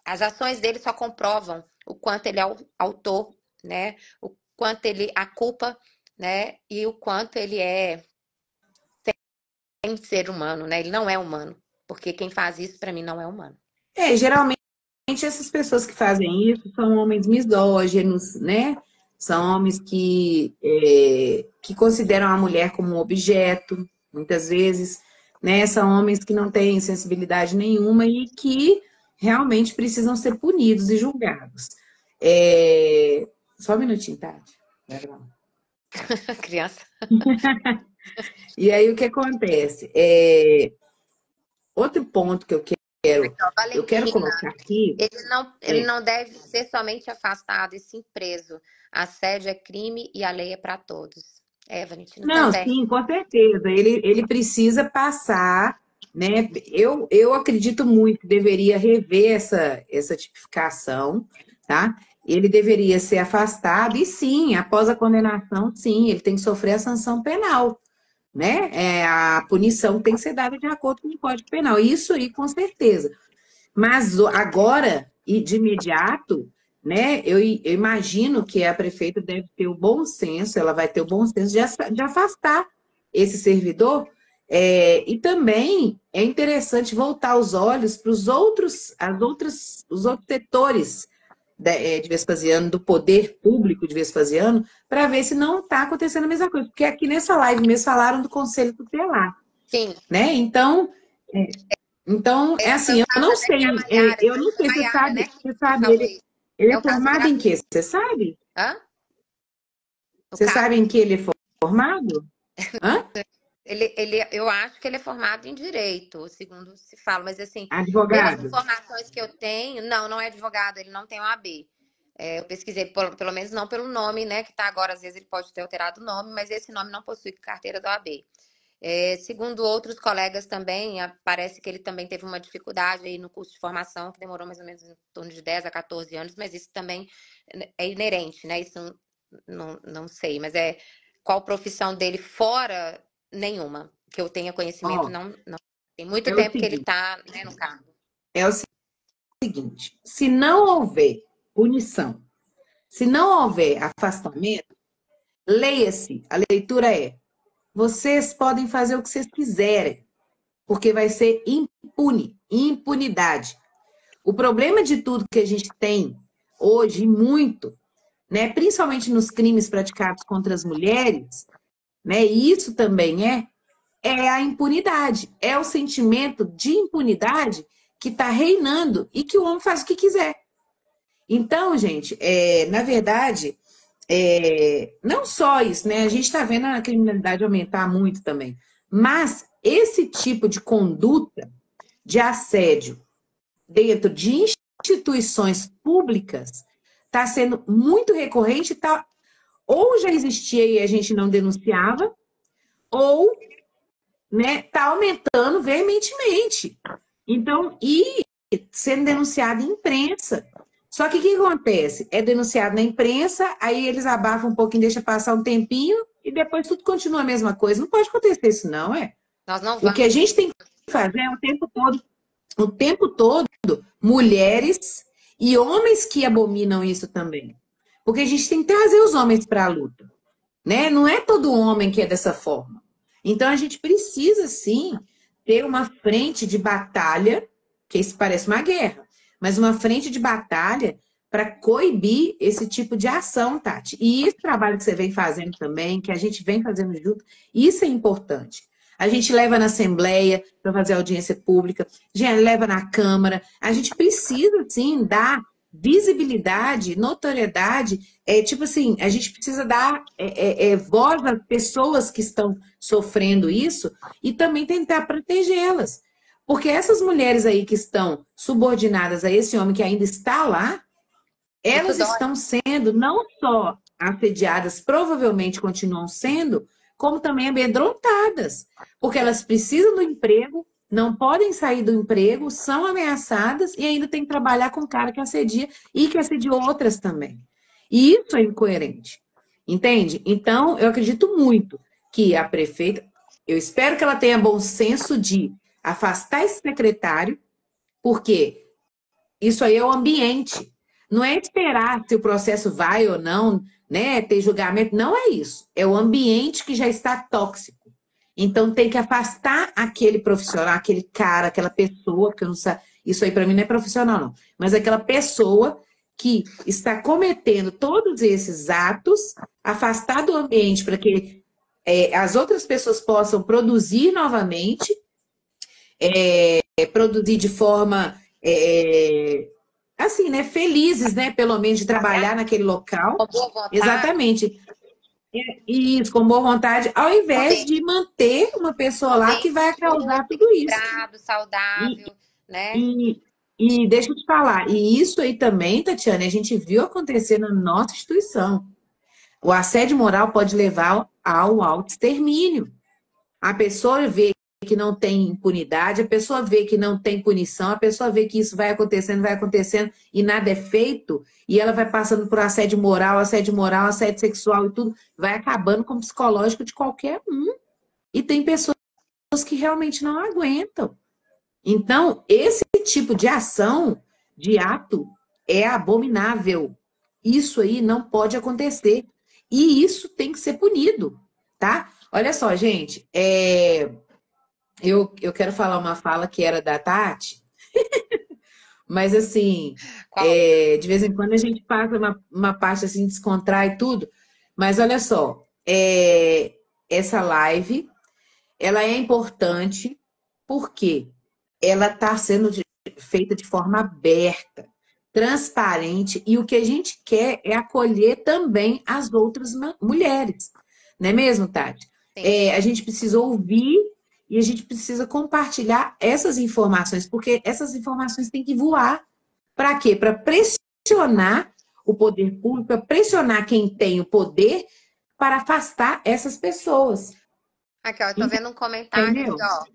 as ações dele só comprovam o quanto ele é o autor, né, o quanto ele a culpa, né, e o quanto ele é sem ser humano, né? Ele não é humano, porque quem faz isso para mim não é humano. Geralmente essas pessoas que fazem isso são homens misóginos, né? São homens que consideram a mulher como um objeto, muitas vezes, né? São homens que não têm sensibilidade nenhuma e que realmente precisam ser punidos e julgados. Só um minutinho, Tati. Criança. E aí o que acontece? Outro ponto que eu quero colocar aqui. Ele não deve ser somente afastado e sim preso. Assédio é crime e a lei é para todos. Valentina, não, também. Sim, com certeza. Ele precisa passar, né? Eu acredito muito que deveria rever essa tipificação, tá? Ele deveria ser afastado e sim, após a condenação, sim, ele tem que sofrer a sanção penal, né? A punição tem que ser dada de acordo com o Código Penal. Isso aí, com certeza. Mas agora, e de imediato, né? Eu imagino que a prefeita deve ter o bom senso, ela vai ter o bom senso de afastar esse servidor. E também é interessante voltar os olhos para os outros setores de Vespasiano, do poder público de Vespasiano, para ver se não está acontecendo a mesma coisa. Porque aqui nessa live mesmo falaram do Conselho Tutelar. Sim. Né? Então, é assim, eu não sei, você sabe, ele é formado em quê? Você sabe? Hã? Você sabe em que ele é formado? Hã? Eu acho que ele é formado em direito, segundo se fala, mas assim, advogado? pelas informações que eu tenho, não é advogado, ele não tem OAB. Eu pesquisei, pelo menos não pelo nome, né, que está agora, às vezes ele pode ter alterado o nome, mas esse nome não possui carteira da OAB. Segundo outros colegas também, parece que ele também teve uma dificuldade aí no curso de formação, que demorou mais ou menos em torno de 10 a 14 anos, mas isso também é inerente, né? Isso não sei, mas qual profissão dele fora nenhuma, que eu tenha conhecimento, não. Tem muito tempo que ele está, né, no cargo. É o seguinte, se não houver punição, se não houver afastamento, leia-se, a leitura vocês podem fazer o que vocês quiserem, porque vai ser impunidade. O problema de tudo que a gente tem hoje, muito, né, principalmente nos crimes praticados contra as mulheres, né, e isso também é a impunidade, é o sentimento de impunidade que está reinando e que o homem faz o que quiser. Então, gente, na verdade, não só isso, né? A gente está vendo a criminalidade aumentar muito também, mas esse tipo de conduta de assédio dentro de instituições públicas está sendo muito recorrente, ou já existia e a gente não denunciava, ou está aumentando veementemente. Então, e sendo denunciado em imprensa. Só que o que acontece? É denunciado na imprensa, aí eles abafam um pouquinho, deixa passar um tempinho, e depois tudo continua a mesma coisa. Não pode acontecer isso, não, Nós não vamos. O que a gente tem que fazer o tempo todo, mulheres e homens que abominam isso também. Porque a gente tem que trazer os homens para a luta, né? Não é todo homem que é dessa forma. Então a gente precisa sim ter uma frente de batalha, que isso parece uma guerra, mas uma frente de batalha para coibir esse tipo de ação, Tati. E esse trabalho que você vem fazendo também, que a gente vem fazendo junto, isso é importante. A gente leva na Assembleia para fazer audiência pública, a gente leva na Câmara. A gente precisa, sim, dar visibilidade, notoriedade. Tipo assim, a gente precisa dar voz às pessoas que estão sofrendo isso e também tentar protegê-las. Porque essas mulheres aí que estão subordinadas a esse homem que ainda está lá, Isso elas dói. estão sendo não só assediadas, provavelmente continuam sendo, como também amedrontadas, porque elas precisam do emprego, não podem sair do emprego, são ameaçadas e ainda tem que trabalhar com o cara que assedia e que assediou outras também. E isso é incoerente, entende? Então, eu acredito muito que a prefeita, eu espero que ela tenha bom senso de afastar esse secretário, porque isso aí é o ambiente. Não é esperar se o processo vai ou não, né, ter julgamento. Não é isso. É o ambiente que já está tóxico. Então tem que afastar aquele profissional, aquele cara, aquela pessoa, porque eu não sei, isso aí para mim não é profissional, não. Mas aquela pessoa que está cometendo todos esses atos, afastar do ambiente para que as outras pessoas possam produzir novamente, produzir de forma assim, né, felizes, né, pelo menos de trabalhar naquele local. Com boa vontade, Exatamente. E isso, com boa vontade, ao invés de manter uma pessoa lá que vai causar tudo isso. equilibrado, saudável, né? E, e deixa eu te falar, e isso aí também, Tatiana, a gente viu acontecer na nossa instituição. O assédio moral pode levar ao autoextermínio. A pessoa vê que não tem impunidade, a pessoa vê que não tem punição, a pessoa vê que isso vai acontecendo e nada é feito, e ela vai passando por assédio moral, assédio sexual e tudo, vai acabando com o psicológico de qualquer um. E tem pessoas que realmente não aguentam. Então, esse tipo de ação, de ato, é abominável. Isso aí não pode acontecer. E isso tem que ser punido, tá? Olha só, gente, eu quero falar uma fala que era da Tati, mas assim, Qual? de vez em quando a gente passa uma parte assim, descontrai e tudo, mas olha só, essa live, ela é importante porque ela está sendo feita de forma aberta, transparente, e o que a gente quer é acolher também as outras mulheres. Não é mesmo, Tati? Sim. A gente precisa ouvir e a gente precisa compartilhar essas informações, porque essas informações têm que voar. Para quê? Para pressionar o poder público, para pressionar quem tem o poder para afastar essas pessoas. Aqui, ó, eu tô vendo um comentário aqui, Entendeu? ó.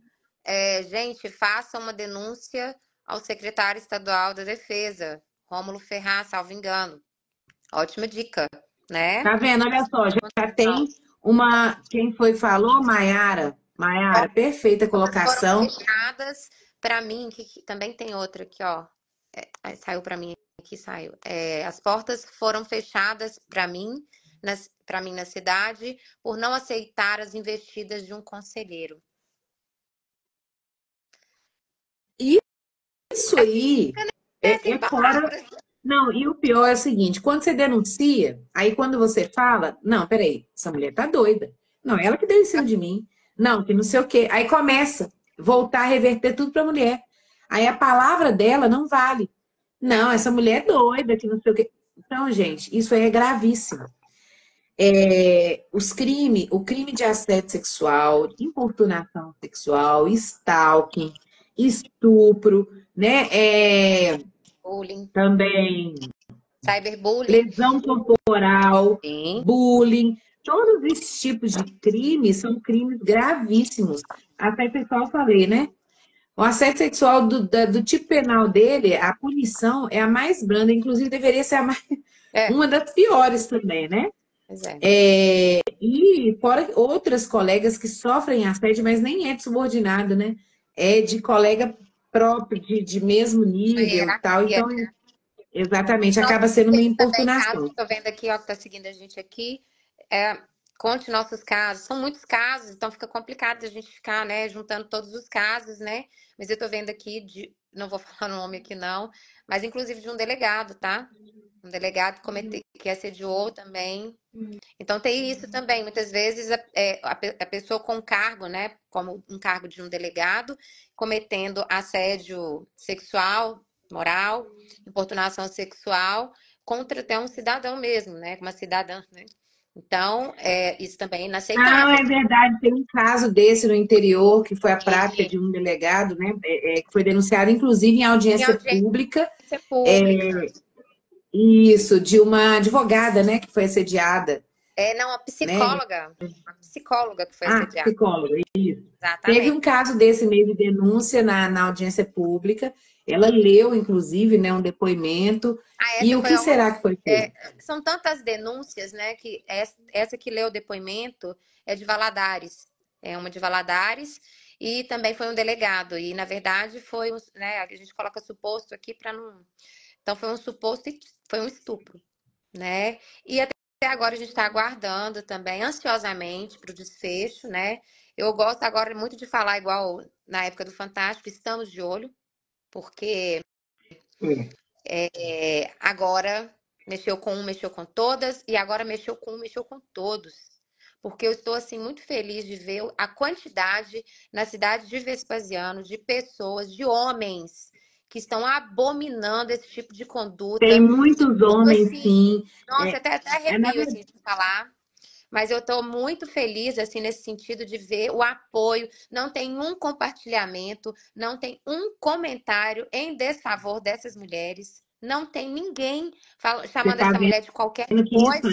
Gente, faça uma denúncia ao secretário estadual da Defesa, Rômulo Ferraz, salvo engano. Ótima dica, né? Tá vendo? Olha só, já tem uma. Quem foi que falou? Maiara. Maiara, perfeita Foram colocação. fechadas para mim, que também tem outra aqui, ó. Saiu para mim aqui, saiu. As portas foram fechadas para mim na cidade, por não aceitar as investidas de um conselheiro. Isso aí Sem fora. palavras. Não, e o pior é o seguinte: quando você denuncia, aí quando você fala, não, peraí, essa mulher tá doida. Não, ela que deu em cima de mim. Não, que não sei o quê. Aí começa voltar a reverter tudo para a mulher. Aí a palavra dela não vale. Não, essa mulher é doida, que não sei o quê. Então, gente, isso aí é gravíssimo. O crime de assédio sexual, importunação sexual, stalking, estupro, né? Bullying. Também Cyberbullying. lesão corporal, Sim. bullying, todos esses tipos de crimes são crimes gravíssimos. Até o pessoal falei, né? O assédio sexual do tipo penal dele, a punição é a mais branda, inclusive deveria ser uma das piores também, né? Pois é. E fora outras colegas que sofrem assédio, mas nem é de subordinado, né? é de colega próprio, de mesmo Uma nível, tal. hierarquia. Então, exatamente, Nossos acaba sendo uma tem também casos, importunação. estou vendo aqui, ó, que está seguindo a gente aqui. É, conte nossos casos. São muitos casos, então fica complicado a gente ficar, né, juntando todos os casos, né? Mas eu estou vendo aqui não vou falar o nome aqui não, mas inclusive de um delegado, tá? Um delegado que assediou também. Então tem isso também. Muitas vezes a pessoa com cargo, né, como um cargo de um delegado, cometendo assédio sexual, moral, importunação sexual contra até um cidadão mesmo, né, uma cidadã, né? Então, isso também é Não, inaceitável. é verdade, tem um caso desse no interior, que foi a prática E de um delegado, né, que foi denunciado, inclusive, em em audiência audiência pública, pública. isso, de uma advogada, né, que foi assediada, Não, né? uma psicóloga que foi Ah, assediada. psicóloga, isso. Teve Exatamente. um caso desse meio de denúncia na audiência pública, ela leu, inclusive, né, um depoimento, e Essa o foi que a será que foi feito? são tantas denúncias, né, que essa que leu o depoimento é de Valadares, é uma de Valadares, e também foi um delegado, e na verdade foi, né, a gente coloca suposto aqui para não. Então foi um suposto, foi um estupro, né? E até agora a gente está aguardando também, ansiosamente, para o desfecho, né? Eu gosto agora muito de falar, igual na época do Fantástico, estamos de olho, porque É, agora mexeu com um, mexeu com todas, e agora mexeu com um, mexeu com todos. Porque eu estou assim muito feliz de ver a quantidade na cidade de Vespasiano de pessoas, de homens que estão abominando esse tipo de tem conduta. muitos Muito homens, assim, sim. nossa, É, até na arrepio verdade, assim de falar. Mas eu estou muito feliz, assim, nesse sentido de ver o apoio. Não tem um compartilhamento, não tem um comentário em desfavor dessas mulheres. Não tem ninguém você chamando está essa vendo mulher de qualquer que isso coisa.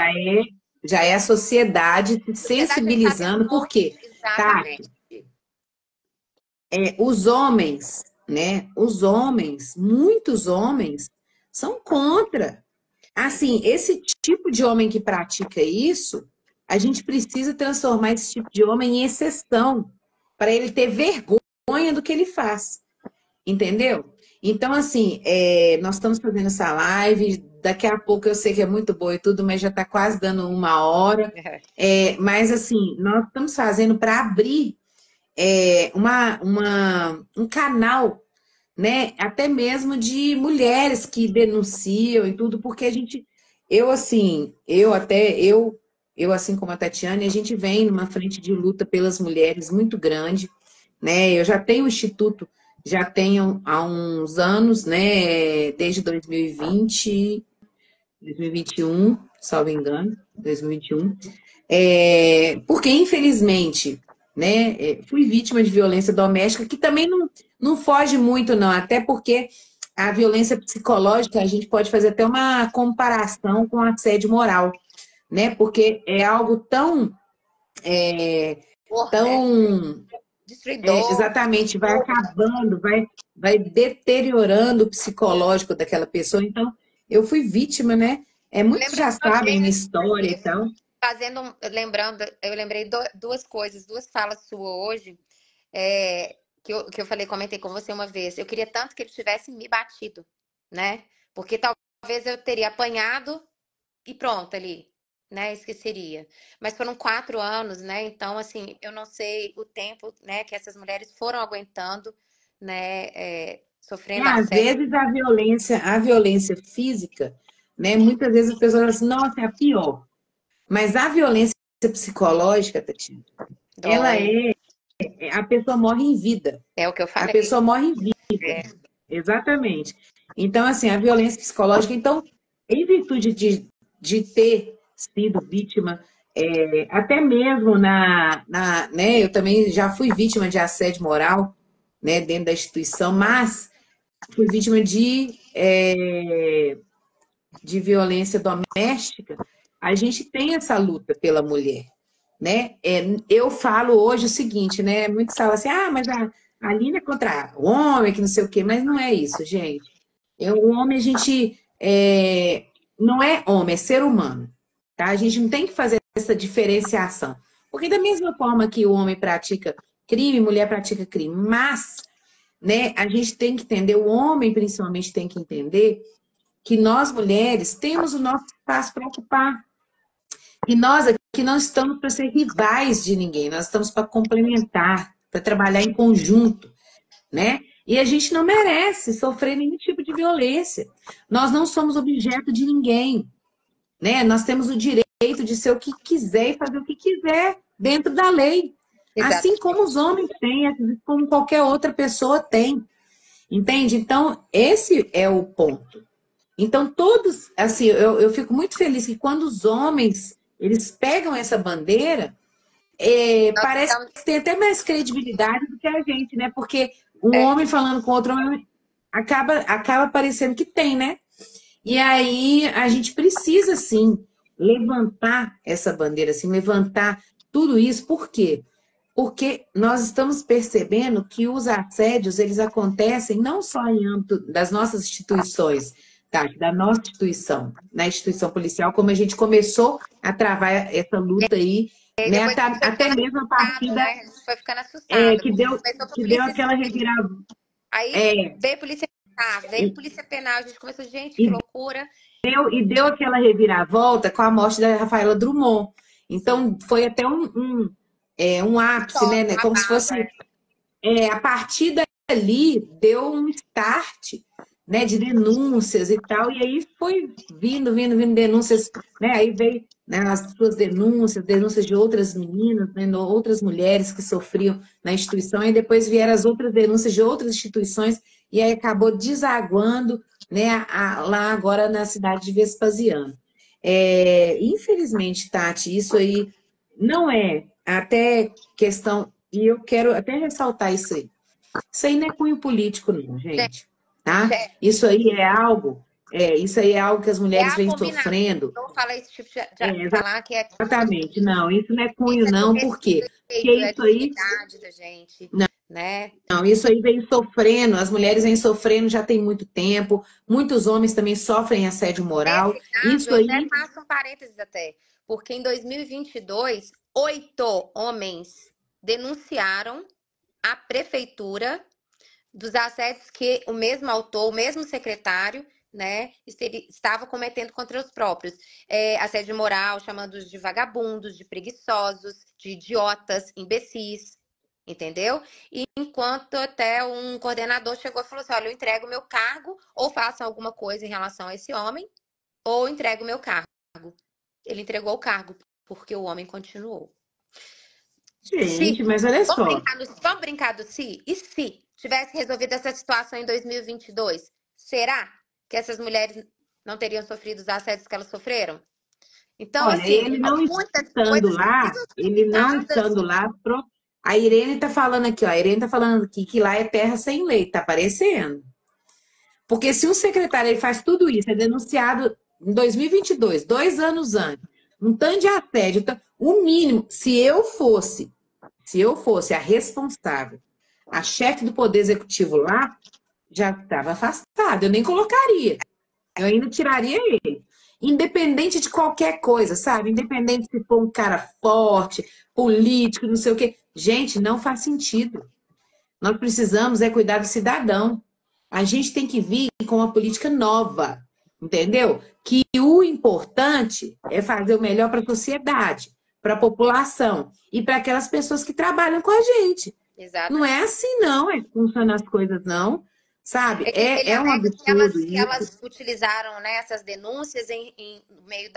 aí já é a sociedade se A sociedade já está sensibilizando, por tendo. quê? Exatamente. Tati, os homens, né? Os homens, muitos homens, são contra. Assim, esse tipo de homem que pratica isso, a gente precisa transformar esse tipo de homem em exceção, para ele ter vergonha do que ele faz. Entendeu? Então, assim, nós estamos fazendo essa live. Daqui a pouco eu sei que é muito boa e tudo, mas já está quase dando 1 hora. Mas, assim, nós estamos fazendo para abrir um canal, né? Até mesmo de mulheres que denunciam e tudo, porque a gente, eu assim, eu assim como a Tatiane, a gente vem numa frente de luta pelas mulheres muito grande, né? Eu já tenho o Instituto, já tenho há uns anos, né? Desde 2020, 2021, salvo engano, 2021. Porque, infelizmente, né, fui vítima de violência doméstica, que também não foge muito, não, até porque a violência psicológica, a gente pode fazer até uma comparação com assédio moral, né? Porque é algo Horror, né? tão Destruidor. exatamente, vai acabando, vai deteriorando o psicológico daquela pessoa. Então, eu fui vítima, né? Muitos já Lembrando sabem minha também, história e tal. lembrando, eu lembrei duas coisas, duas falas suas hoje, que eu falei, comentei com você uma vez. Eu queria tanto que ele tivesse me batido, né? Porque talvez eu teria apanhado e pronto ali, né? Esqueceria. Mas foram 4 anos, né? Então, assim, eu não sei o tempo, né, que essas mulheres foram aguentando, né, sofrendo Às assédio. vezes a violência física, né? Muitas vezes as pessoas falam assim, nossa, é a pior. Mas a violência psicológica, Tatiana, ela Dói. a pessoa morre em vida. É o que eu A falei. pessoa morre em vida. É. Exatamente. Então, assim, a violência psicológica, então, em virtude de ter sido vítima, até mesmo né, eu também já fui vítima de assédio moral, né, dentro da instituição, mas fui vítima de violência doméstica, a gente tem essa luta pela mulher, né? Eu falo hoje o seguinte, né? Muitos falam assim, mas a Aline é contra o homem, que não sei o quê, mas não é isso, gente. O homem, a gente não é homem, é ser humano, tá? A gente não tem que fazer essa diferenciação. Porque da mesma forma que o homem pratica crime, mulher pratica crime. Mas, né, a gente tem que entender, o homem principalmente tem que entender que nós mulheres temos o nosso espaço para ocupar. E nós aqui não estamos para ser rivais de ninguém, nós estamos para complementar, para trabalhar em conjunto, né? E a gente não merece sofrer nenhum tipo de violência. Nós não somos objeto de ninguém, né? Nós temos o direito de ser o que quiser e fazer o que quiser dentro da lei. Assim como os Exatamente. homens têm, assim como qualquer outra pessoa tem. Entende? Então, esse é o ponto. Então, todos, assim, eu fico muito feliz que quando os homens, eles pegam essa bandeira, Nós parece estamos, que tem até mais credibilidade do que a gente, né? Porque um é, homem falando com outro homem acaba parecendo que tem, né? E aí a gente precisa, sim, levantar essa bandeira, assim, levantar tudo isso. Por quê? Porque nós estamos percebendo que os assédios, eles acontecem não só em âmbito das nossas instituições, tá? Da nossa instituição, na instituição policial, como a gente começou a travar essa luta aí, e né? depois a Até, gente foi até ficando mesmo a partir assustado, da, né? A gente foi ficando assustado, que porque deu, começou por que deu polícia aquela civil, reviravolta. aí É, veio polícia militar, veio e, polícia penal, a gente começou, gente, que e loucura. deu aquela reviravolta com a morte da Rafaela Drummond. Sim, Então, foi até um ápice, né? histórico, um Como se abalo, fosse a partir dali deu um start, né, de denúncias e tal, e aí foi vindo denúncias, né, aí veio, né, as suas denúncias, denúncias de outras meninas, né, outras mulheres que sofriam na instituição, e depois vieram as outras denúncias de outras instituições, e aí acabou desaguando, né, lá agora na cidade de Vespasiano. Infelizmente, Tati, isso aí não é até questão, e eu quero até ressaltar isso aí. Isso aí não é cunho político, não, gente. Tá? gente, Isso aí é algo que as é mulheres vêm abominável. sofrendo. Não fala esse tipo É, de falar que é exatamente, não, isso não é isso cunho, é do não, por quê? Porque respeito, é isso aí, dignidade da gente, né? não, isso aí vem sofrendo, as mulheres vêm sofrendo já tem muito tempo, muitos homens também sofrem assédio moral. Nesse caso, Isso eu até aí, faço um parênteses até, porque em 2022, 8 homens denunciaram à prefeitura dos assédios que o mesmo autor, o mesmo secretário, né, estava cometendo contra os próprios. Assédio moral, chamando-os de vagabundos, de preguiçosos, de idiotas, imbecis, entendeu? E enquanto até um coordenador chegou e falou assim: olha, eu entrego o meu cargo, ou façam alguma coisa em relação a esse homem, ou entrego o meu cargo. Ele entregou o cargo, porque o homem continuou. gente, Se, mas olha só, vamos brincar do se? E se tivesse resolvido essa situação em 2022? Será que essas mulheres não teriam sofrido os assédios que elas sofreram? Então, olha, assim, ele não muitas estando coisas lá, precisam ser ele não citadas. estando lá, a Irene tá falando aqui, ó, a Irene tá falando aqui que lá é terra sem lei, tá aparecendo. Porque se um secretário ele faz tudo isso, é denunciado em 2022, 2 anos antes, um tanto de assédio, o mínimo, se eu fosse a responsável, a chefe do Poder Executivo lá, já estava afastada, eu nem colocaria, eu ainda tiraria ele. Independente de qualquer coisa, sabe? Independente se for um cara forte, político, não sei o quê. Gente, não faz sentido. Nós precisamos cuidar do cidadão. A gente tem que vir com uma política nova, entendeu? Que o importante é fazer o melhor para a sociedade, para a população e para aquelas pessoas que trabalham com a gente. Não é Exatamente. assim, não, é que funcionam as coisas, não. Sabe? Ele É um alega absurdo que isso. elas utilizaram, né, essas denúncias no meio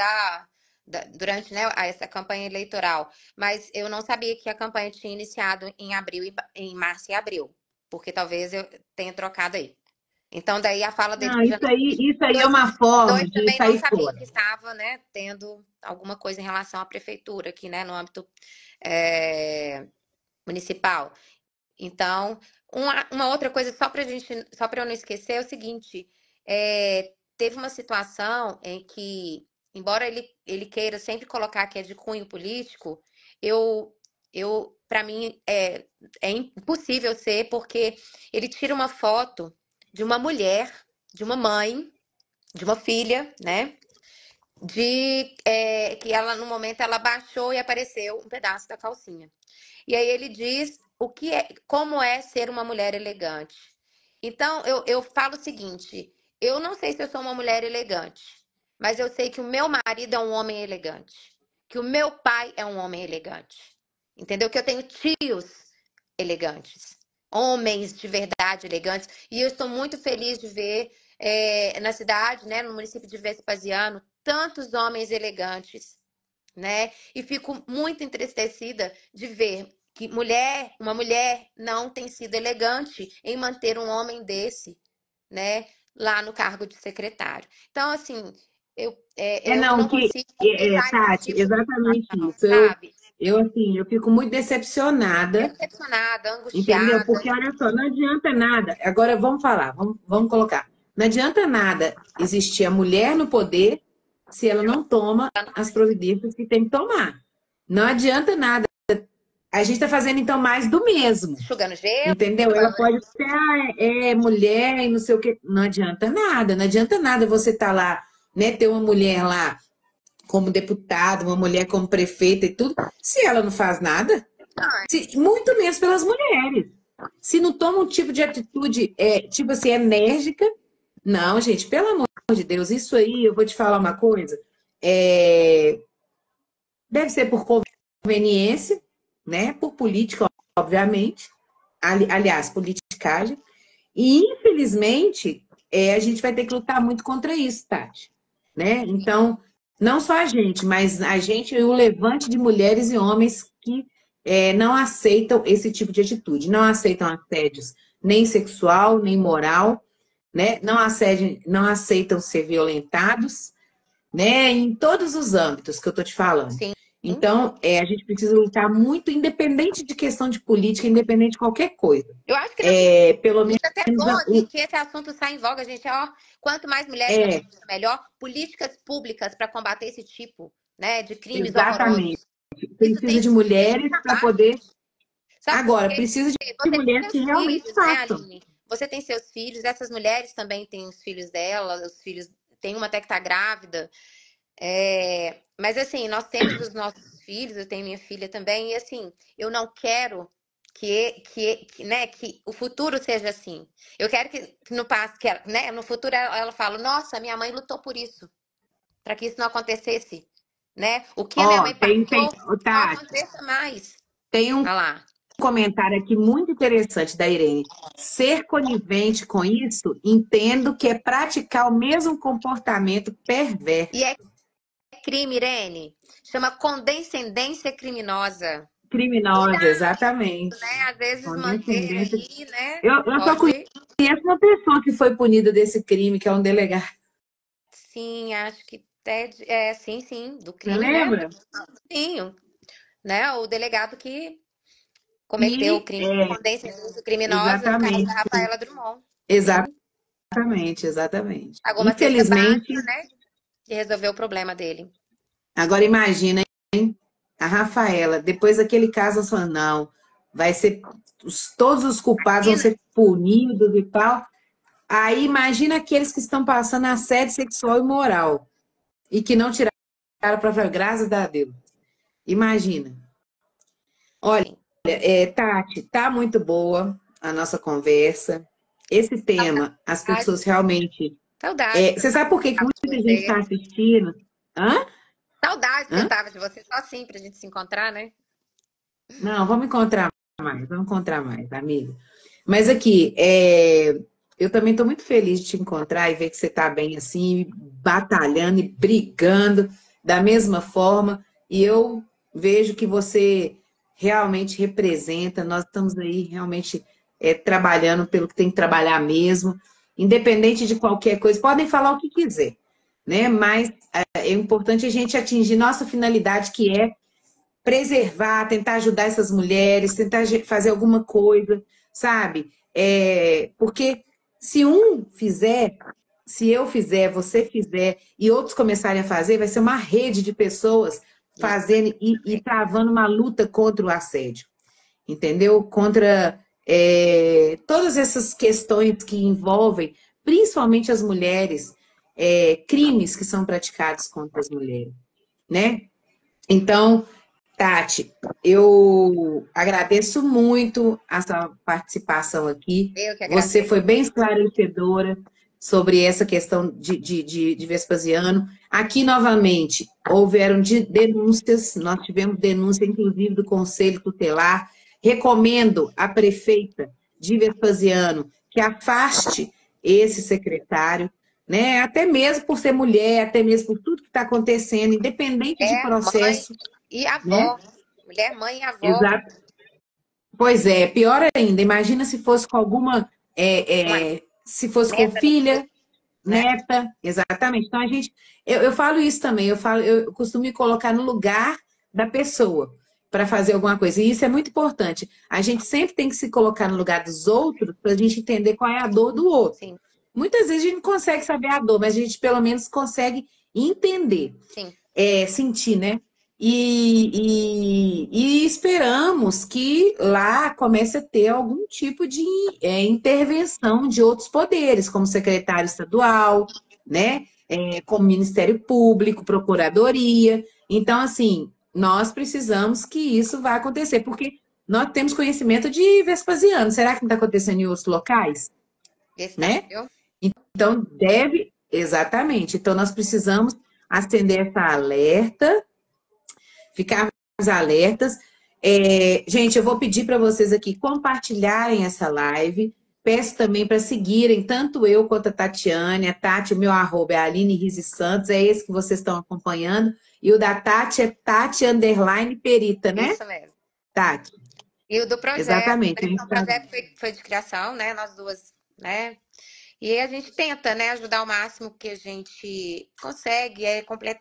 durante, né, essa campanha eleitoral. Mas eu não sabia que a campanha tinha iniciado em abril, em março e abril, porque talvez eu tenha trocado aí. Então, daí a fala dele Não, de isso aí é uma forma 2022 de também não sair sabia fora. que estava, né, tendo alguma coisa em relação à prefeitura aqui, né, no âmbito é, municipal. Então, uma outra coisa, só para eu não esquecer, é o seguinte: teve uma situação em que, embora ele queira sempre colocar que é de cunho político, eu, para mim, é impossível ser, porque ele tira uma foto de uma mulher, de uma mãe, de uma filha, né? Que ela, no momento, ela baixou e apareceu um pedaço da calcinha. E aí ele diz como é ser uma mulher elegante. Então, eu falo o seguinte: eu não sei se eu sou uma mulher elegante, mas eu sei que o meu marido é um homem elegante, que o meu pai é um homem elegante, entendeu? Que eu tenho tios elegantes, homens de verdade elegantes, e eu estou muito feliz de ver na cidade, né, no município de Vespasiano, tantos homens elegantes, né? E fico muito entristecida de ver que uma mulher não tem sido elegante em manter um homem desse, né, lá no cargo de secretário. Então, assim, eu Não, não consigo aceitar esse Tati, tipo de exatamente situação, isso. sabe? Assim, eu fico muito decepcionada, Decepcionada, entendeu? angustiada. Porque, olha só, não adianta nada. Agora, vamos falar, vamos colocar. Não adianta nada existir a mulher no poder se ela não toma as providências que tem que tomar. Não adianta nada. A gente está fazendo, então, mais do mesmo. Enxugando gelo, Entendeu? Ela falando. pode ser, é mulher e não sei o quê. Não adianta nada. Não adianta nada você estar lá, né? Ter uma mulher lá como deputada, uma mulher como prefeita e tudo, se ela não faz nada, muito menos pelas mulheres. Se não toma um tipo de atitude, tipo assim, enérgica, não, gente, pelo amor de Deus, isso aí, eu vou te falar uma coisa, é, deve ser por conveniência, né? Por política, obviamente, aliás, politicagem, e infelizmente a gente vai ter que lutar muito contra isso, Tati, né? Então, não só a gente, mas a gente e o levante de mulheres e homens que não aceitam esse tipo de atitude, não aceitam assédios nem sexual, nem moral, né? Não aceitam ser violentados, né? Em todos os âmbitos que eu tô te falando. Sim. Então, a gente precisa lutar muito, independente de questão de política, independente de qualquer coisa. Eu acho que Pelo menos é até bom que esse assunto saia em voga, gente. Ó, quanto mais mulheres na é, política, melhor. Políticas públicas para combater esse tipo, né, de crimes exatamente. horrorosos. Isso Precisa de tem que mulheres para acabar, poder. gente. Sabe por Agora, quê? precisa de Você tem mulheres que seus realmente filhos, né, façam. Aline? Você tem seus filhos, essas mulheres também têm os filhos dela, os filhos. Tem uma até que tá grávida. Mas assim, nós temos os nossos filhos, eu tenho minha filha também, e assim, eu não quero né, que o futuro seja assim. Eu quero que no passo, né, no futuro ela fala, nossa, minha mãe lutou por isso, para que isso não acontecesse, né? O que a minha Ó, mãe passou, ô, não Tati, aconteça mais. tem um Olha lá. comentário aqui muito interessante da Irene. Ser conivente com isso, entendo que é praticar o mesmo comportamento E perverso. é crime, Irene. Chama condescendência criminosa. Criminosa, exatamente. Né? Às vezes manter Condescendência. aí, né? Eu só Pode. conheço uma pessoa que foi punida desse crime, que é um delegado. Sim, acho que até. Sim, sim, do Você crime, né? lembra? Sim, né? O delegado que cometeu o E, crime de condescendência criminosa, no caso da exatamente, Rafaela Drummond. Sim, exatamente, exatamente. pagou uma cesta Infelizmente, básica, né? E resolveu o problema dele. agora imagina, hein? A Rafaela, depois daquele caso, ela falou, não, vai ser, todos os culpados vão Imagina, ser punidos e tal. Aí imagina aqueles que estão passando assédio sexual e moral e que não tiraram a própria graças a Deus. Imagina. Olha, sim. Tati, tá muito boa a nossa conversa. Esse tema, as Saudade, pessoas realmente. saudade de Você sabe por que que estar com muita gente você. está assistindo? Hã? Saudade que eu Hã? tava de você, só assim pra gente se encontrar, né? Não, vamos encontrar mais, amiga. Mas aqui, eu também estou muito feliz de te encontrar e ver que você está bem assim, batalhando e brigando da mesma forma. E eu vejo que você realmente representa, nós estamos aí realmente trabalhando pelo que tem que trabalhar mesmo, independente de qualquer coisa. Podem falar o que quiser, né? Mas é importante a gente atingir nossa finalidade, que é preservar, tentar ajudar essas mulheres, tentar fazer alguma coisa, sabe? Porque se um fizer, se eu fizer, você fizer e outros começarem a fazer, vai ser uma rede de pessoas Isso. fazendo e travando uma luta contra o assédio, entendeu? Contra todas essas questões que envolvem, principalmente as mulheres, crimes que são praticados contra as mulheres, né? Então, Tati, eu agradeço muito a sua participação aqui. Eu que Você agradeço. foi bem esclarecedora sobre essa questão de Vespasiano. Aqui, novamente, houveram denúncias, nós tivemos denúncia, inclusive, do Conselho Tutelar. Recomendo à prefeita de Vespasiano que afaste esse secretário, né? Até mesmo por ser mulher, até mesmo por tudo que está acontecendo, independente de É mãe processo, e né? avó. Mulher, mãe e avó. Exato. Pois é, pior ainda, imagina se fosse com alguma, Uma se fosse com neta no meio, filha, né? neta, exatamente. Então a gente, eu falo isso também, eu costumo me colocar no lugar da pessoa para fazer alguma coisa. E isso é muito importante. A gente sempre tem que se colocar no lugar dos outros para a gente entender qual é a dor do outro. Sim, Muitas vezes a gente não consegue saber a dor, mas a gente pelo menos consegue entender, sim. sentir, né? E esperamos que lá comece a ter algum tipo de intervenção de outros poderes, como secretário estadual, né? Como Ministério Público, Procuradoria. Então, assim, nós precisamos que isso vá acontecer, porque nós temos conhecimento de Vespasiano. Será que não está acontecendo em outros locais? Está, Né? viu? Então, deve, exatamente. Então, nós precisamos acender essa alerta, ficar mais alertas. Gente, eu vou pedir para vocês aqui compartilharem essa live. Peço também para seguirem tanto eu quanto a Tatiane. A Tati, o meu arroba é Aline Rizzi Santos, é esse que vocês estão acompanhando. E o da Tati é Tati underline Perita, né? Isso mesmo. Tati, E o do projeto, exatamente. A gente o tá... projeto foi de criação, né? Nós duas, né? E aí a gente tenta, né, ajudar o máximo que a gente consegue,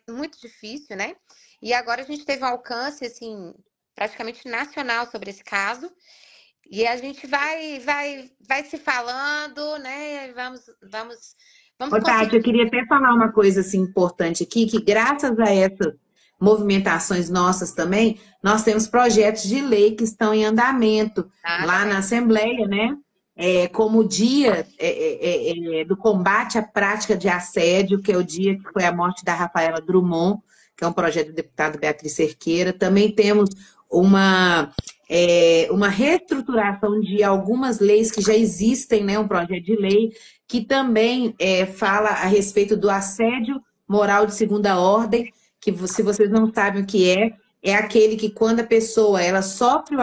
muito difícil, né? E agora a gente teve um alcance, assim, praticamente nacional sobre esse caso. E a gente vai se falando, né? Vamos Ô, Tati, conseguir. eu queria até falar uma coisa assim, importante aqui, que graças a essas movimentações nossas também, nós temos projetos de lei que estão em andamento Ah, lá na também. Assembleia, né? Como o dia do combate à prática de assédio, que é o dia que foi a morte da Rafaela Drummond, que é um projeto do deputado Beatriz Cerqueira. Também temos uma reestruturação de algumas leis que já existem, né? Um projeto de lei que também fala a respeito do assédio moral de segunda ordem, que se vocês não sabem o que é aquele que quando a pessoa ela sofre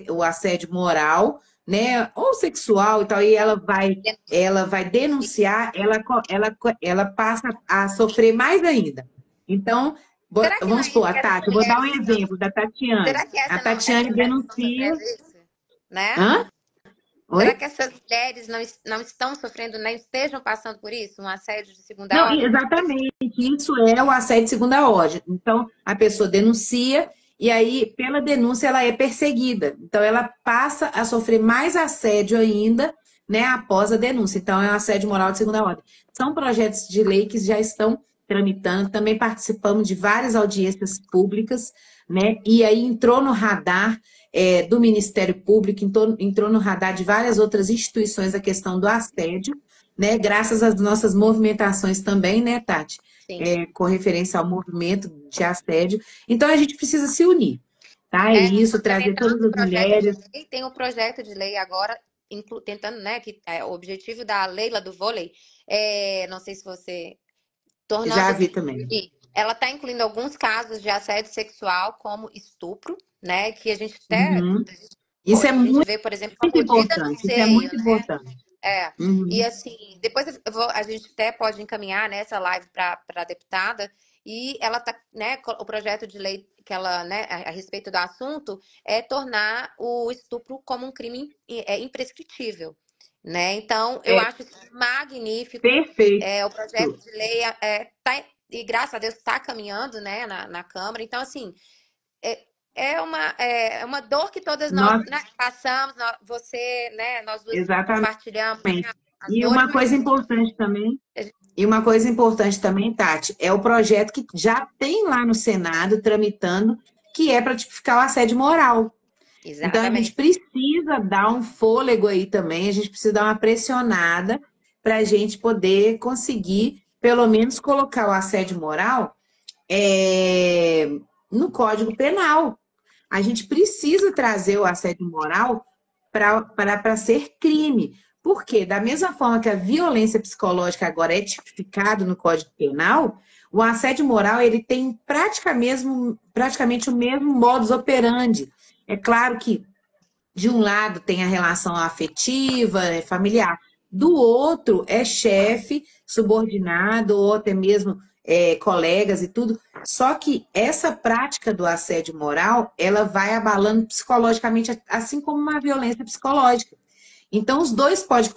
o assédio moral, né, ou sexual e tal, e ela vai denunciar, ela passa a sofrer mais ainda. Então, Será que não vamos é supor, isso a que essas Tati, eu vou dar um mulheres estão. exemplo da Tatiane. Será que A Tatiane essas mulheres estão denuncia. sofrendo isso? Né? Hã? Será Oi? que essas mulheres não estão sofrendo, nem estejam passando por isso? Um assédio de segunda Não, ordem? exatamente, isso é o assédio de segunda ordem. Então, a pessoa denuncia e aí, pela denúncia, ela é perseguida. Então, ela passa a sofrer mais assédio ainda, né, após a denúncia. Então, é um assédio moral de segunda ordem. São projetos de lei que já estão tramitando. Também participamos de várias audiências públicas, né, e aí entrou no radar do Ministério Público, entrou no radar de várias outras instituições a questão do assédio, né? Graças às nossas movimentações também, né, Tati? Sim. Com referência ao movimento de assédio. Então a gente precisa se unir, tá? É isso, trazer Implementando todas o as projeto de mulheres. lei, tem um projeto de lei agora, tentando, né, que o objetivo da Leila do vôlei, não sei se você, Já tornando, vi também. ela está incluindo alguns casos de assédio sexual, como estupro, né, que a gente até, Uhum. Isso é poxa, a gente muito vê, por exemplo, uma mordida no importante. Isso é seio, muito né? importante. E Uhum. assim, depois a gente até pode encaminhar nessa live para a deputada, e ela tá, né, o projeto de lei que ela, né, a respeito do assunto é tornar o estupro como um crime imprescritível, né? Então, eu É acho isso magnífico. perfeito. O projeto de lei e graças a Deus está caminhando, né, na Câmara. Então, assim, é, é uma dor que todas nós, Nós, né, passamos, você, né, nós duas exatamente. compartilhamos as E dores, uma mas coisa importante também, a gente- Tati, é o projeto que já tem lá no Senado tramitando, que é para tipificar o assédio moral. Então a gente exatamente. precisa dar um fôlego aí também, a gente precisa dar uma pressionada para a gente poder conseguir, pelo menos, colocar o assédio moral é, no Código Penal. A gente precisa trazer o assédio moral para ser crime. Por quê? Da mesma forma que a violência psicológica agora é tipificado no Código Penal, o assédio moral ele tem praticamente o mesmo modus operandi. É claro que de um lado tem a relação afetiva, familiar, do outro é chefe, subordinado, ou até mesmo colegas e tudo. Só que essa prática do assédio moral, ela vai abalando psicologicamente, assim como uma violência psicológica. Então, os dois podem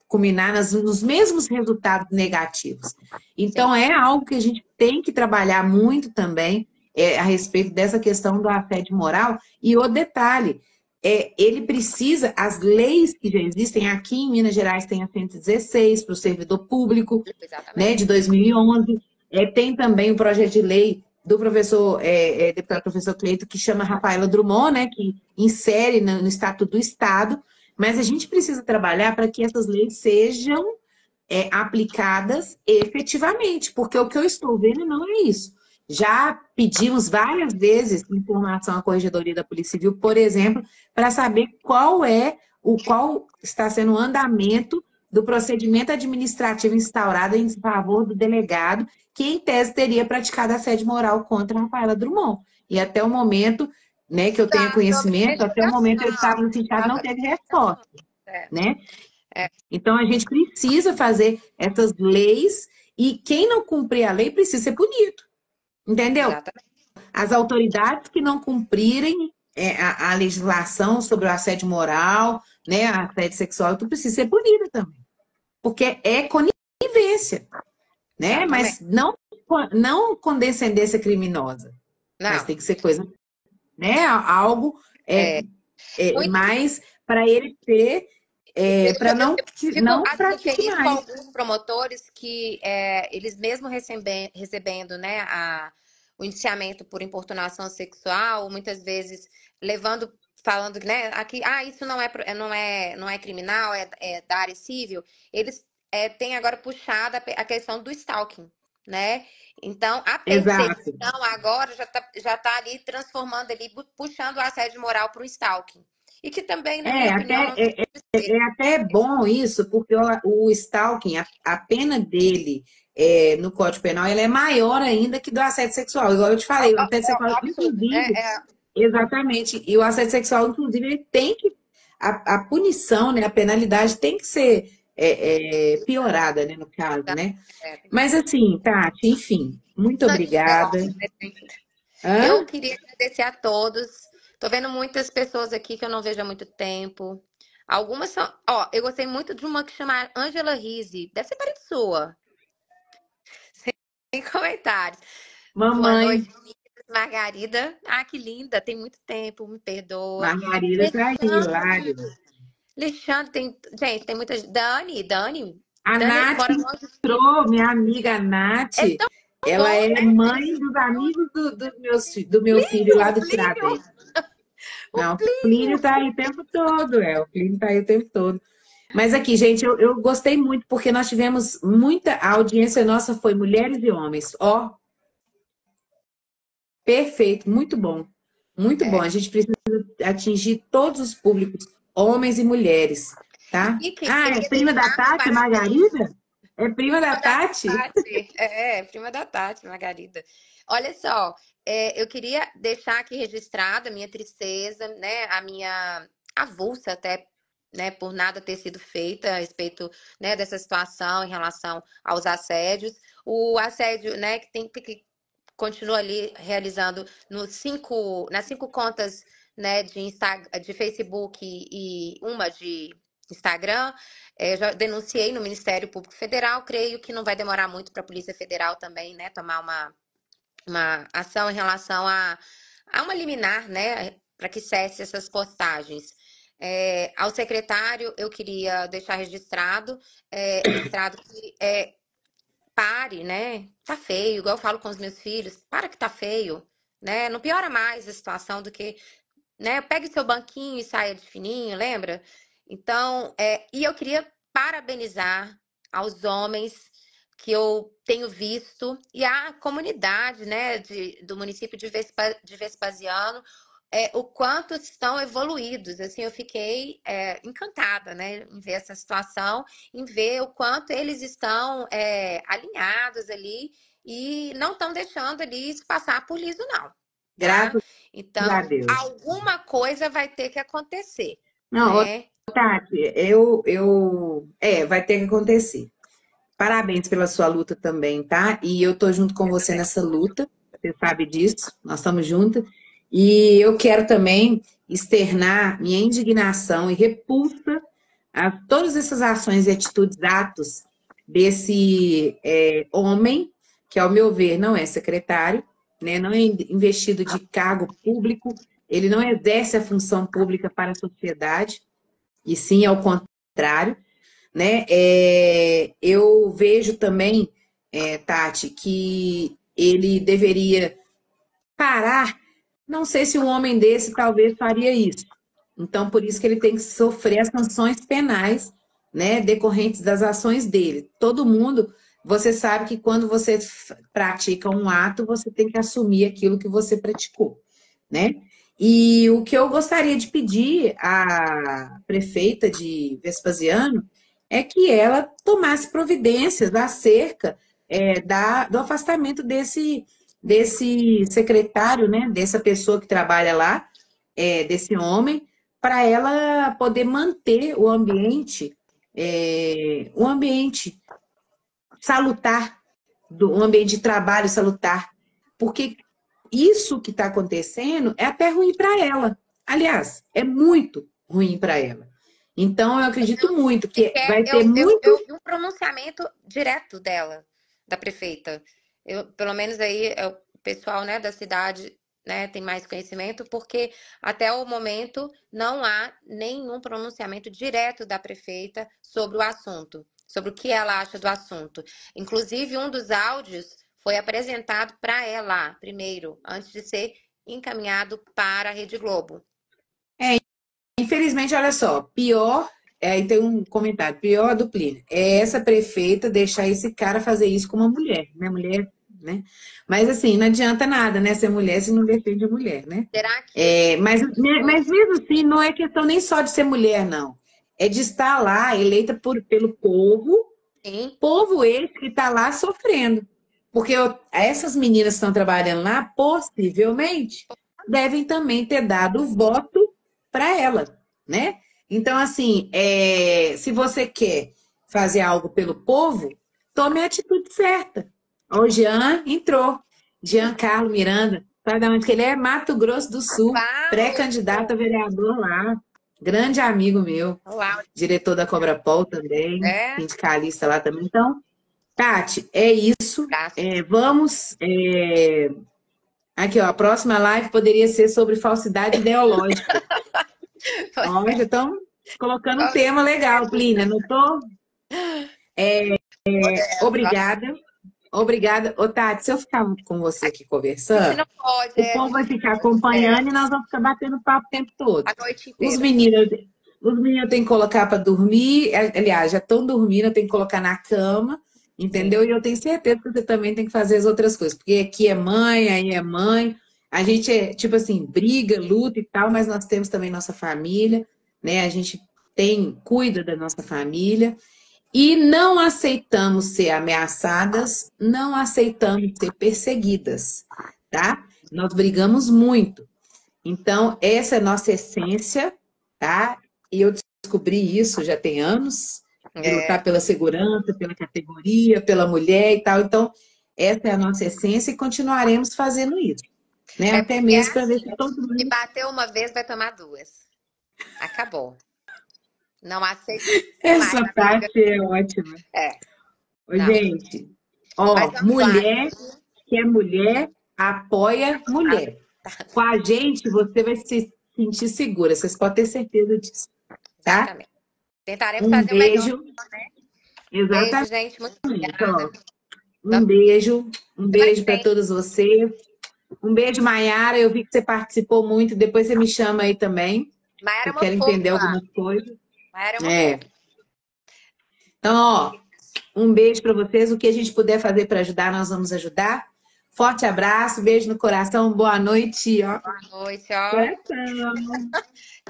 culminar nos mesmos resultados negativos. Então, Sim. é algo que a gente tem que trabalhar muito também a respeito dessa questão do assédio moral. E o detalhe, ele precisa, as leis que já existem aqui em Minas Gerais tem a 116 para o servidor público, né, de Exatamente. 2011. Tem também o projeto de lei do professor, deputado professor Cleito, que chama Rafaela Drummond, né, que insere no Estatuto do Estado, mas a gente precisa trabalhar para que essas leis sejam aplicadas efetivamente, porque o que eu estou vendo não é isso. Já pedimos várias vezes informação à Corregedoria da Polícia Civil, por exemplo, para saber qual está sendo o andamento do procedimento administrativo instaurado em favor do delegado, que em tese teria praticado assédio moral contra a Rafaela Drummond. E até o momento, né, que eu tenha Tá sob conhecimento, até o momento ele estava investigação. no sindicato, Tá não sob teve investigação. resposta, É, né? é, Então, a gente precisa fazer essas leis e quem não cumprir a lei precisa ser punido, entendeu? exatamente. As autoridades que não cumprirem a legislação sobre o assédio moral, né, assédio sexual, tu precisa ser punida também, porque é conivência, né? Exatamente. Mas não condescendência criminosa, mas Não, tem que ser coisa, né? Algo é muito. mais para ele ter, para não Fico pratique feliz com mais. alguns promotores que eles mesmo recebendo, né, o indiciamento por importunação sexual, muitas vezes levando, falando, né, aqui, isso não é criminal, é da área civil, eles têm agora puxado a questão do stalking, né? Então, a Exato. perseguição agora já tá ali transformando ali, puxando o assédio moral para o stalking. E que também, na minha É opinião, até, não é, é até bom isso, porque o stalking, a pena dele no Código Penal, ela é maior ainda que do assédio sexual. Igual eu te falei, o assédio é sexual, um absurdo. inclusive, exatamente, e o assédio sexual, inclusive, ele tem que, a punição, né, a penalidade tem que ser piorada, né, no caso, né? Tem que Mas ser. assim, Tati, enfim, muito Não, isso é obrigada. ótimo. Eu Hã? queria agradecer a todos. Tô vendo muitas pessoas aqui que eu não vejo há muito tempo. Algumas são. Ó, eu gostei muito de uma que chama Angela Rizzi. Deve ser parente sua. Sem comentários. Boa Mamãe, noite, meninas. Margarida. Ah, que linda. Tem muito tempo, me perdoa. Margarida tá aí, Alexandre. Hilário. Alexandre, tem. Gente, tem muita. Dani, Dani. A Dani Nath mora longe de mim. entrou, minha amiga Nath, É tão ela bom, é né? mãe dos amigos do meu filho lá O do Plínio. Tiradentes. O Não, o Plínio Plínio. tá aí o tempo todo, o Plínio tá aí o tempo todo. Mas aqui, gente, eu gostei muito porque nós tivemos a audiência nossa foi mulheres e homens. Ó, perfeito, muito bom. Muito bom. A É. gente precisa atingir todos os públicos, homens e mulheres, tá? E Ah, é queria prima da deixar um Tati, parabéns. Margarida? É prima da Prima da Tati? Tati. Prima da Tati, Margarida. Olha só, eu queria deixar aqui registrada a minha tristeza, né? A minha avulsa até, né? Por nada ter sido feita a respeito, né, dessa situação em relação aos assédios. O assédio, né? Que continua ali realizando nas 5 contas, né, de Facebook e uma de Instagram. Já denunciei no Ministério Público Federal, creio que não vai demorar muito para a Polícia Federal também, né, tomar uma ação em relação a uma liminar, né, para que cesse essas postagens. Ao secretário, eu queria deixar registrado que pare, né? Tá feio, igual eu falo com os meus filhos, para que tá feio, né? Não piora mais a situação do que, né? Pegue seu banquinho e saia de fininho, lembra? Então, e eu queria parabenizar aos homens que eu tenho visto, e a comunidade, né, do município de Vespasiano, o quanto estão evoluídos. Assim, eu fiquei encantada, né, em ver essa situação, em ver o quanto eles estão alinhados ali e não estão deixando ali isso passar por liso, não, tá? Graças Então, a Deus. alguma coisa vai ter que acontecer, Não, ô, né? Tati, vai ter que acontecer. Parabéns pela sua luta também, tá? E eu tô junto com você nessa luta, você sabe disso, nós estamos juntas. E eu quero também externar minha indignação e repulsa a todas essas ações e atitudes, atos desse homem, que ao meu ver não é secretário, né? Não é investido de cargo público, ele não exerce a função pública para a sociedade, e sim ao contrário, né? Eu vejo também, Tati, que ele deveria parar. Não sei se um homem desse talvez faria isso. Então, por isso que ele tem que sofrer as sanções penais, né, decorrentes das ações dele. Todo mundo, você sabe que quando você pratica um ato, você tem que assumir aquilo que você praticou, né? E o que eu gostaria de pedir à prefeita de Vespasiano é que ela tomasse providências acerca do afastamento desse secretário, né, dessa pessoa que trabalha lá, desse homem, para ela poder manter o ambiente salutar, um ambiente de trabalho salutar, porque isso que está acontecendo é até ruim para ela. Aliás, é muito ruim para ela. Então, eu acredito muito que vai ter muito. Eu vi um pronunciamento direto dela, da prefeita. Pelo menos aí, o pessoal, né, da cidade, né, tem mais conhecimento, porque até o momento não há nenhum pronunciamento direto da prefeita sobre o assunto, sobre o que ela acha do assunto. Inclusive, um dos áudios foi apresentado para ela primeiro, antes de ser encaminhado para a Rede Globo. Infelizmente, olha só, pior, aí tem um comentário, pior do Plínio, é essa prefeita deixar esse cara fazer isso com uma mulher, né? Mulher, né? Mas assim, não adianta nada, né? Ser mulher se não defende a mulher, né? Será que Mas mesmo assim, não é questão nem só de ser mulher, não. É de estar lá, eleita pelo povo, sim? povo esse que está lá sofrendo. Porque essas meninas que estão trabalhando lá, possivelmente, devem também ter dado o voto para ela, né? Então, assim, se você quer fazer algo pelo povo, tome a atitude certa. Ó, o Jean entrou. Jean Carlos Miranda, sabe de onde que ele é? Mato Grosso do Sul, Uau! pré-candidato a vereador lá. Grande amigo meu, Uau! diretor da Cobra Pol também, É, sindicalista lá também. Então, Tati, é isso. braço. Vamos. Aqui, ó, a próxima live poderia ser sobre falsidade ideológica. Ó, já estão colocando um tema legal, Plínia, não tô? Obrigada. Obrigada. Ô, Tati, se eu ficar com você aqui A gente conversando, não pode, o povo vai ficar acompanhando e nós vamos ficar batendo papo o tempo todo. a noite Os inteira. meninos, os meninos têm que colocar para dormir, aliás, já estão dormindo, eu tenho que colocar na cama, entendeu? Sim. E eu tenho certeza que você também tem que fazer as outras coisas, porque aqui é mãe, aí é mãe, a gente é, tipo assim, briga, luta e tal, mas nós temos também nossa família, né? A gente cuida da nossa família. E não aceitamos ser ameaçadas, não aceitamos ser perseguidas, tá? Nós brigamos muito. Então, essa é a nossa essência, tá? E eu descobri isso já tem anos, de É, lutar pela segurança, pela categoria, pela mulher e tal. Então, essa é a nossa essência e continuaremos fazendo isso, né? Até porque é mesmo para ver assim, se todo se mundo. bater uma vez, vai tomar duas. Acabou. Não aceito mais Essa a briga. parte é ótima. É, Ô, não. gente, Mas ó, vamos lá. mulher que é mulher, apoia mulher. Com a gente, você vai se sentir segura, vocês podem ter certeza disso, tá? Exatamente. Tentaremos Um fazer o melhor. beijo, Beijo, exatamente, gente. Muito obrigada. ó. Um Semana beijo que para vem. todos vocês. Um beijo, Maiara. Eu vi que você participou muito. Depois você me chama aí também, que Mayara é eu uma quero entender fofa. algumas coisas. Mayara é uma É. fofa. Então, ó, Um beijo para vocês. O que a gente puder fazer para ajudar, nós vamos ajudar. Forte abraço, beijo no coração, boa noite, ó. Boa noite, ó. Coração.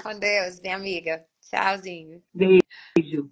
Com Deus, minha amiga. Tchauzinho. Beijo.